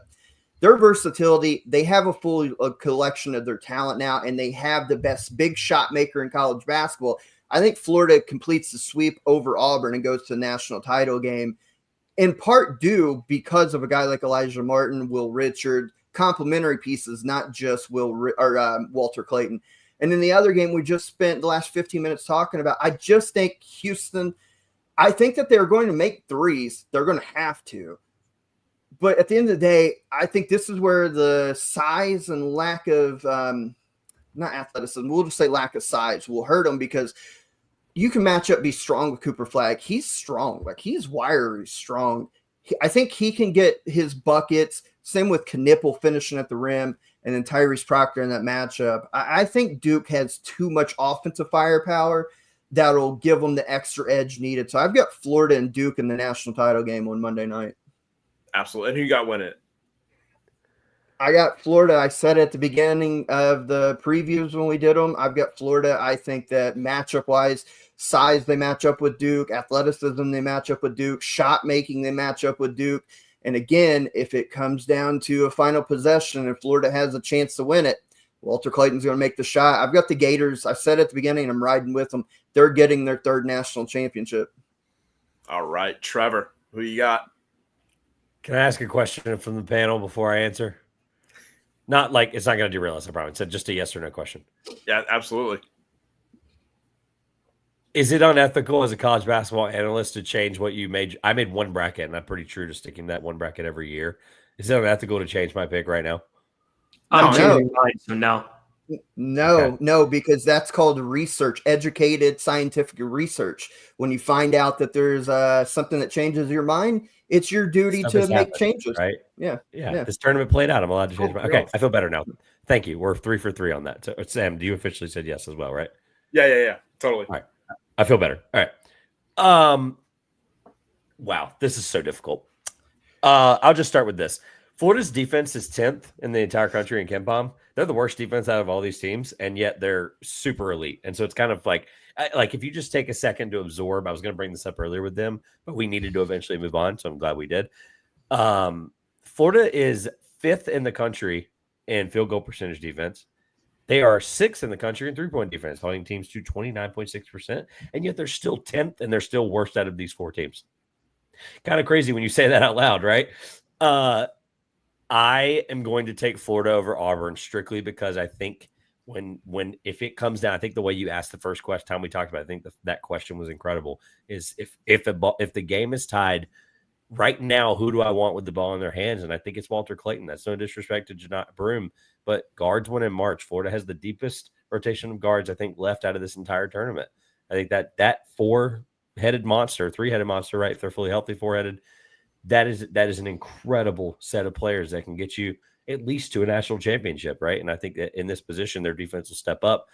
Their versatility, they have a full collection of their talent now, and they have the best big shot maker in college basketball. I think Florida completes the sweep over Auburn and goes to the national title game, in part due because of a guy like Elijah Martin, Will Richard, complementary pieces, not just Walter Clayton. And in the other game, we just spent the last 15 minutes talking about, I just think Houston, I think that they're going to make threes. They're going to have to. But at the end of the day, I think this is where the size and lack of, not athleticism, we'll just say lack of size will hurt them, because you can match up, be strong with Cooper Flagg. He's strong. Like, he's wiry, strong. I think he can get his buckets. Same with Knipple finishing at the rim, and then Tyrese Proctor in that matchup. I think Duke has too much offensive firepower that'll give them the extra edge needed. So I've got Florida and Duke in the national title game on Monday night. Absolutely. And who you got win it? I got Florida. I said at the beginning of the previews when we did them, I've got Florida. I think that matchup-wise, size, they match up with Duke. Athleticism, they match up with Duke. Shot making, they match up with Duke. And again, if it comes down to a final possession and Florida has a chance to win it, Walter Clayton's going to make the shot. I've got the Gators. I said at the beginning, I'm riding with them. They're getting their third national championship. All right, Trevor, who you got? Can I ask a question from the panel before I answer? Not like it's not going to derail us, I promise. It's just a yes or no question. Yeah, absolutely. Is it unethical as a college basketball analyst to change what you made? I made one bracket, and I'm pretty true to sticking that one bracket every year. Is it unethical to change my pick right now? I'm changing mine, so no. No, because that's called research, educated scientific research. When you find out that there's something that changes your mind, it's your duty to make changes. Right? Yeah. This tournament played out. I'm allowed to change my. Okay, I feel better now. Thank you. We're 3 for 3 on that. So, Sam, you officially said yes as well, right? Yeah. Totally. All right. I feel better. All right. Wow, this is so difficult. I'll just start with this. Florida's defense is 10th in the entire country in KenPom. They're the worst defense out of all these teams, and yet they're super elite. And so it's kind of like if you just take a second to absorb, I was going to bring this up earlier with them, but we needed to eventually move on, so I'm glad we did. Florida is 5th in the country in field goal percentage defense. They are 6th in the country in three-point defense, holding teams to 29.6%, and yet they're still 10th, and they're still worst out of these 4 teams. Kind of crazy when you say that out loud, right? I am going to take Florida over Auburn strictly because I think if it comes down, I think the way you asked the first time we talked about it, I think that question was incredible, is if the game is tied right now, who do I want with the ball in their hands? And I think it's Walter Clayton. That's no disrespect to Janot Broome, but guards win in March. Florida has the deepest rotation of guards, I think, left out of this entire tournament. I think that 4 4-headed monster, 3-headed monster, right? If they're fully healthy, 4-headed. That is an incredible set of players that can get you at least to a national championship, right? And I think that in this position, their defense will step up.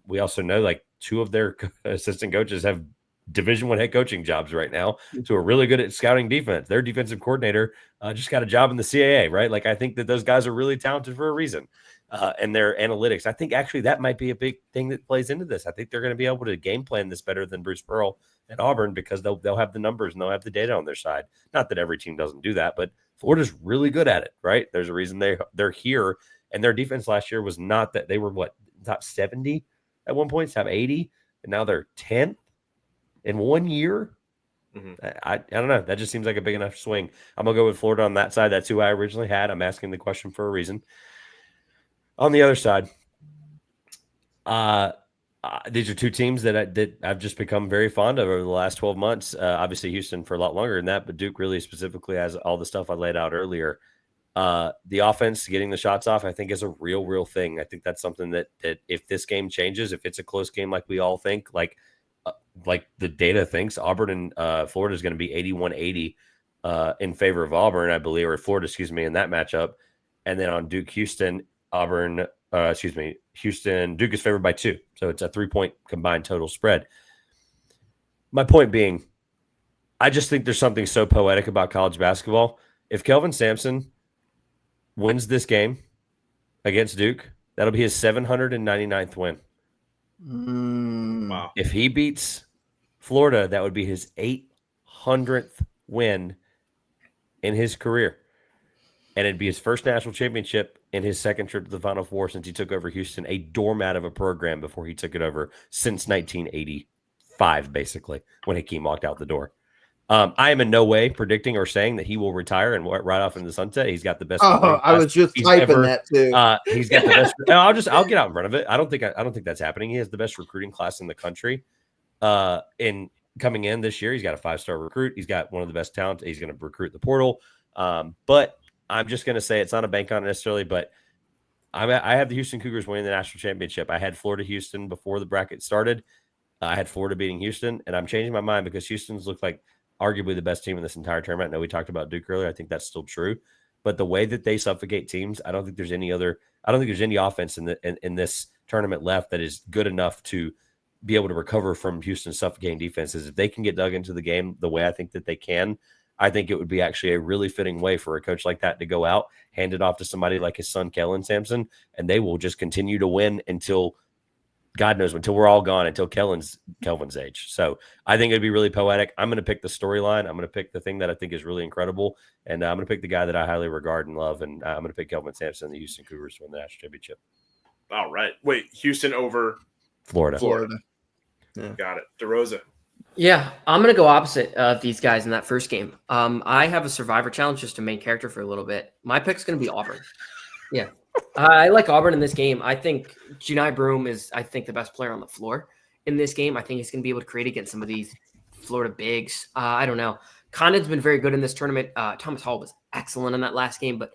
We also know like 2 of their assistant coaches have Division I head coaching jobs right now, so are really good at scouting defense. Their defensive coordinator just got a job in the CAA, right? Like I think that those guys are really talented for a reason. And their analytics, I think actually that might be a big thing that plays into this. I think they're going to be able to game plan this better than Bruce Pearl at Auburn because they'll have the numbers and they'll have the data on their side. Not that every team doesn't do that, but Florida's really good at it, right? There's a reason they're here, and their defense last year was not that. They were top 70 at one point, top 80, and now they're 10th in 1 year. Mm-hmm. I don't know. That just seems like a big enough swing. I'm gonna go with Florida on that side. That's who I originally had. I'm asking the question for a reason. On the other side, these are 2 teams that I've just become very fond of over the last 12 months. Obviously, Houston for a lot longer than that, but Duke really specifically has all the stuff I laid out earlier. The offense, getting the shots off, I think is a real thing. I think that's something that if this game changes, if it's a close game like we all think, like the data thinks, Auburn and Florida is going to be 81-80 in favor of Auburn, I believe, or Florida, in that matchup. And then on Duke, Houston, Houston, Duke is favored by 2. So it's a 3-point combined total spread. My point being, I just think there's something so poetic about college basketball. If Kelvin Sampson wins this game against Duke, that'll be his 799th win. Wow. If he beats Florida, that would be his 800th win in his career. And it'd be his first national championship in his second trip to the Final Four since he took over Houston, a doormat of a program before he took it over since 1985, basically, when Hakeem walked out the door. I am in no way predicting or saying that he will retire and right off in the sunset. He's got the best. I was just typing that too. He's got the best. I'll get out in front of it. I don't think that's happening. He has the best recruiting class in the country. In coming in this year, he's got a 5-star recruit. He's got one of the best talent. He's going to recruit the portal. But I'm just going to say it's not a bank on it necessarily, but I have the Houston Cougars winning the national championship. I had Florida Houston before the bracket started. I had Florida beating Houston, and I'm changing my mind because Houston's looked like arguably the best team in this entire tournament. I know we talked about Duke earlier. I think that's still true, but the way that they suffocate teams, I don't think there's any offense in this tournament left that is good enough to be able to recover from Houston's suffocating defenses. If they can get dug into the game the way I think that they can, I think it would be actually a really fitting way for a coach like that to go out, hand it off to somebody like his son, Kellen Sampson, and they will just continue to win until God knows, until we're all gone, until Kelvin's age. So I think it'd be really poetic. I'm going to pick the storyline. I'm going to pick the thing that I think is really incredible, and I'm going to pick the guy that I highly regard and love, and I'm going to pick Kelvin Sampson and the Houston Cougars to win the national championship. All right. Wait, Houston over Florida. Yeah. Got it. DeRosa. Yeah, I'm going to go opposite of these guys in that first game. I have a survivor challenge, just a main character for a little bit. My pick's going to be Auburn. Yeah. I like Auburn in this game. I think Janai Broome is, the best player on the floor in this game. I think he's going to be able to create against some of these Florida bigs. I don't know. Condon's been very good in this tournament. Thomas Hall was excellent in that last game, but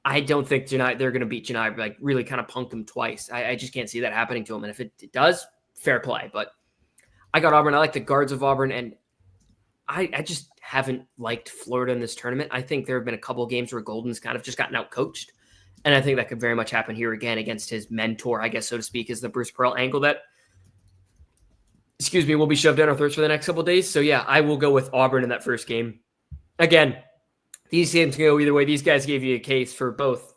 I don't think they're going to beat Janai, like really kind of punk him twice. I just can't see that happening to him. And if it does, fair play. But I got Auburn. I like the guards of Auburn, and I just haven't liked Florida in this tournament. I think there have been a couple of games where Golden's kind of just gotten out-coached, and I think that could very much happen here again against his mentor, I guess, so to speak, is the Bruce Pearl angle that, will be shoved down our throats for the next couple of days. So, yeah, I will go with Auburn in that first game. Again, these games can go either way. These guys gave you a case for both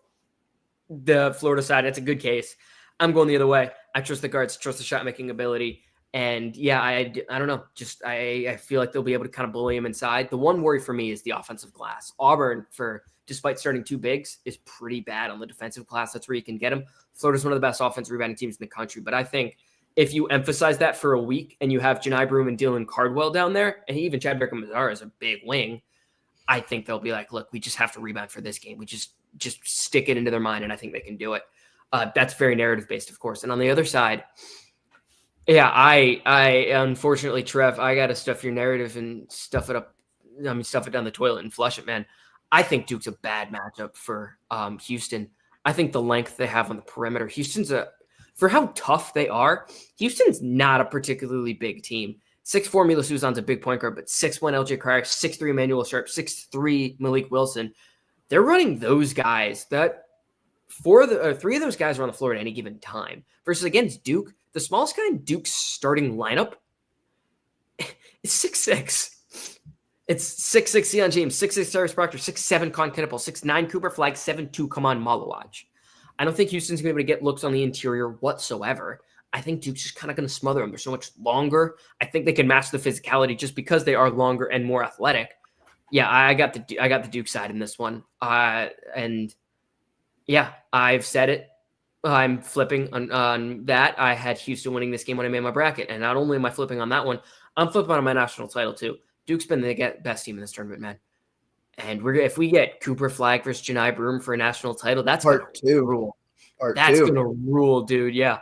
the Florida side. That's a good case. I'm going the other way. I trust the guards, trust the shot-making ability. And, yeah, I don't know. Just I feel like they'll be able to kind of bully him inside. The one worry for me is the offensive glass. Auburn, despite starting two bigs, is pretty bad on the defensive glass. That's where you can get them. Florida's one of the best offensive rebounding teams in the country. But I think if you emphasize that for a week and you have Janai Broome and Dylan Cardwell down there, and even Chad Becker-Mazar is a big wing, I think they'll be like, look, we just have to rebound for this game. We just stick it into their mind, and I think they can do it. That's very narrative-based, of course. And on the other side, yeah, I unfortunately, Trev, I got to stuff your narrative and stuff it down the toilet and flush it, man. I think Duke's a bad matchup for Houston. I think the length they have on the perimeter, for how tough they are, Houston's not a particularly big team. 6'4" Milos Uzan's a big point guard, but 6'1" LJ Cryer, 6'3" Emmanuel Sharp, 6'3" Malik Wilson. They're running those guys. Three of those guys are on the floor at any given time. Versus against Duke, the smallest guy in Duke's starting lineup is 6'6". It's 6'6" Sion James, 6'6" Cyrus Proctor, 6'7" Con Kennepel, 6'9" Cooper Flag, 7'2" Kaman Malawaj. I don't think Houston's going to be able to get looks on the interior whatsoever. I think Duke's just kind of going to smother them. They're so much longer. I think they can match the physicality just because they are longer and more athletic. Yeah, I got the Duke side in this one. And yeah, I've said it. I'm flipping on that. I had Houston winning this game when I made my bracket. And not only am I flipping on that one, I'm flipping on my national title too. Duke's been the best team in this tournament, man. And if we get Cooper Flag versus Janai Broom for a national title, that's Part two. Rule. That's gonna rule, dude. Yeah.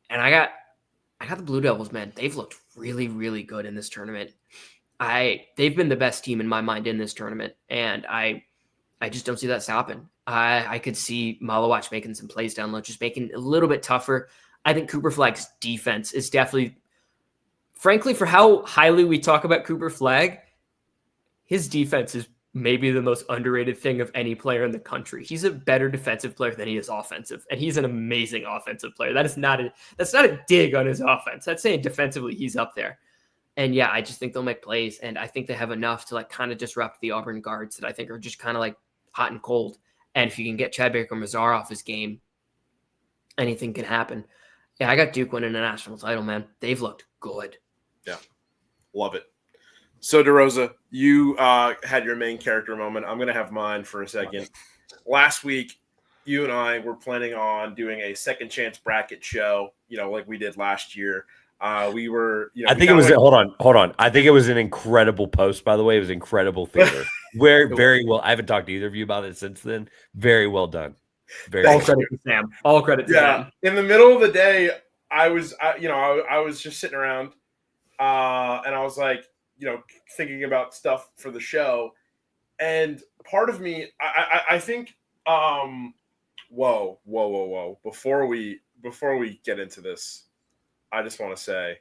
And I got the Blue Devils, man. They've looked really, really good in this tournament. They've been the best team in my mind in this tournament, and I just don't see that stopping. I could see Malawach making some plays down low, just making it a little bit tougher. I think Cooper Flag's defense is definitely, frankly, for how highly we talk about Cooper Flag, his defense is maybe the most underrated thing of any player in the country. He's a better defensive player than he is offensive, and he's an amazing offensive player. That's not a dig on his offense. That's saying defensively he's up there. And yeah, I just think they'll make plays, and I think they have enough to like kind of disrupt the Auburn guards that I think are just kind of like hot and cold. And if you can get Chad Baker-Mazar off his game, anything can happen. Yeah, I got Duke winning a national title, man. They've looked good. Yeah, love it. So, DeRosa, you had your main character moment. I'm going to have mine for a second. Last week, you and I were planning on doing a second chance bracket show, like we did last year. We were, I think it was, hold on. I think it was an incredible post, by the way. It was incredible theater. Very well. I haven't talked to either of you about it since then. Very well done. All credit to Sam. All credit to Sam. In the middle of the day, I was just sitting around and I was like, thinking about stuff for the show. And part of me, I think, whoa. Before we get into this, I just want to say,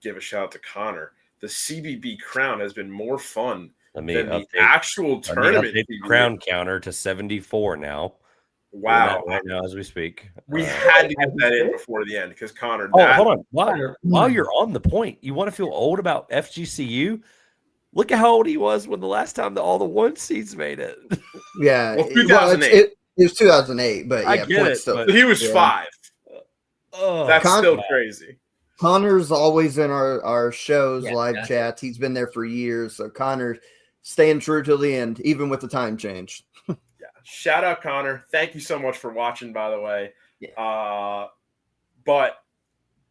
give a shout out to Connor. The CBB crown has been more fun than the actual tournament. The crown counter to 74 now. Wow. Right now as we speak. We had to get that in before the end because Connor. Hold on. While you're on the point, you want to feel old about FGCU? Look at how old he was when the last time all the 1 seeds made it. Yeah. Well, 2008. It was 2008, but yeah, I get it, but he was 5. That's still crazy. Connor's always in our shows, live yeah. chats. He's been there for years. So Connor staying true till the end, even with the time change. Shout out Connor. Thank you so much for watching, by the way. Yeah. But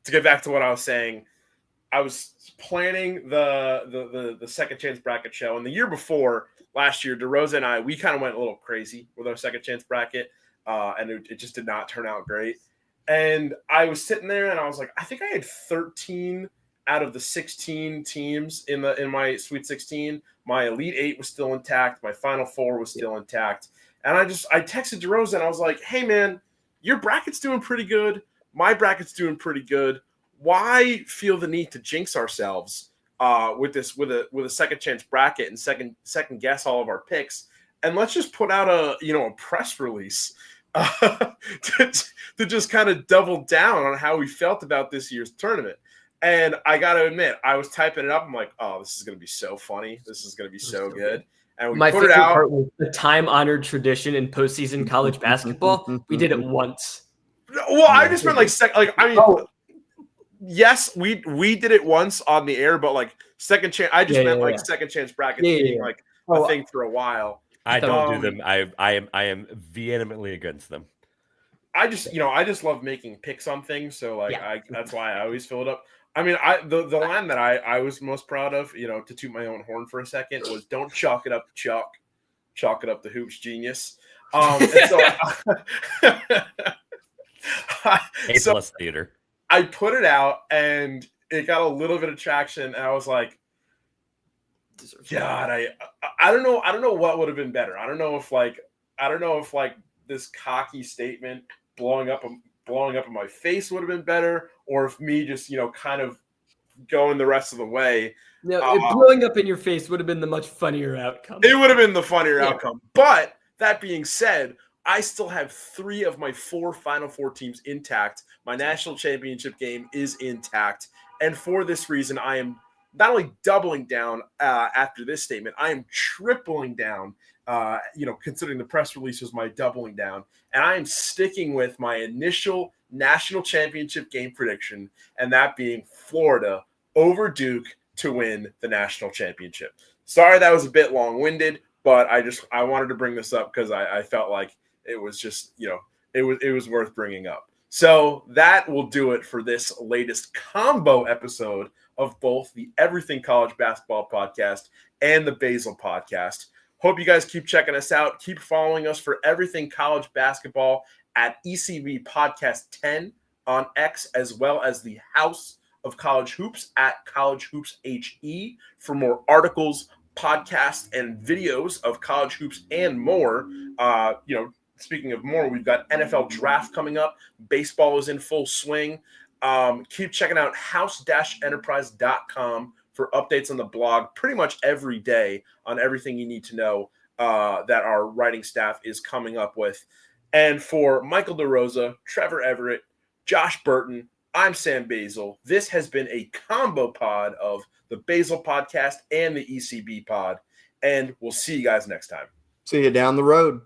to get back to what I was saying, I was planning the second chance bracket show. And the year before, last year, DeRosa and we kind of went a little crazy with our second chance bracket. And it just did not turn out great. And I was sitting there and I was like, I think I had 13 out of the 16 teams in my Sweet 16. My Elite 8 was still intact. My Final 4 was still intact. And I texted DeRosa and I was like, hey, man, your bracket's doing pretty good. My bracket's doing pretty good. Why feel the need to jinx ourselves with a second chance bracket and second guess all of our picks? And let's just put out a press release to just kind of double down on how we felt about this year's tournament. And I got to admit, I was typing it up. I'm like, oh, this is going to be so funny. This is going to be so good. And we put it out. Part was the time-honored tradition in postseason college basketball. We did it once. Well, I just meant yes, we did it once on the air, but like second chance. I just meant second chance brackets being like a thing for a while. I don't do them. I am vehemently against them. I just love making picks on things. So that's why I always fill it up. I mean, the line that I was most proud of, to toot my own horn for a second, was don't chalk it up to Chuck, chalk it up to Hoops Genius. A+ theater. I put it out and it got a little bit of traction, and I was like, God, I don't know what would have been better. I don't know if this cocky statement blowing up in my face would have been better, or if me just kind of going the rest of the way. No, blowing up in your face would have been the much funnier outcome. It would have been the funnier outcome. But that being said, I still have 3 of my 4 Final Four teams intact. My national championship game is intact. And for this reason, I am not only doubling down after this statement, I am tripling down, considering the press release was my doubling down. And I am sticking with my initial national championship game prediction, and that being Florida over Duke to win the national championship. Sorry that was a bit long-winded, but I wanted to bring this up because I felt like it was just, it was worth bringing up. So that will do it for this latest combo episode of both the Everything College Basketball Podcast and the Basel Podcast. Hope you guys keep checking us out. Keep following us for everything college basketball at ECB Podcast 10 on X, as well as the House of College Hoops at College Hoops HE for more articles, podcasts, and videos of college hoops and more. Speaking of more, we've got NFL draft coming up. Baseball is in full swing. Keep checking out house-enterprise.com for updates on the blog pretty much every day on everything you need to know that our writing staff is coming up with. And for Michael DeRosa, Trevor Everette, Josh Burton, I'm Sam Basel. This has been a combo pod of the Basel Podcast and the ECB Pod. And we'll see you guys next time. See you down the road.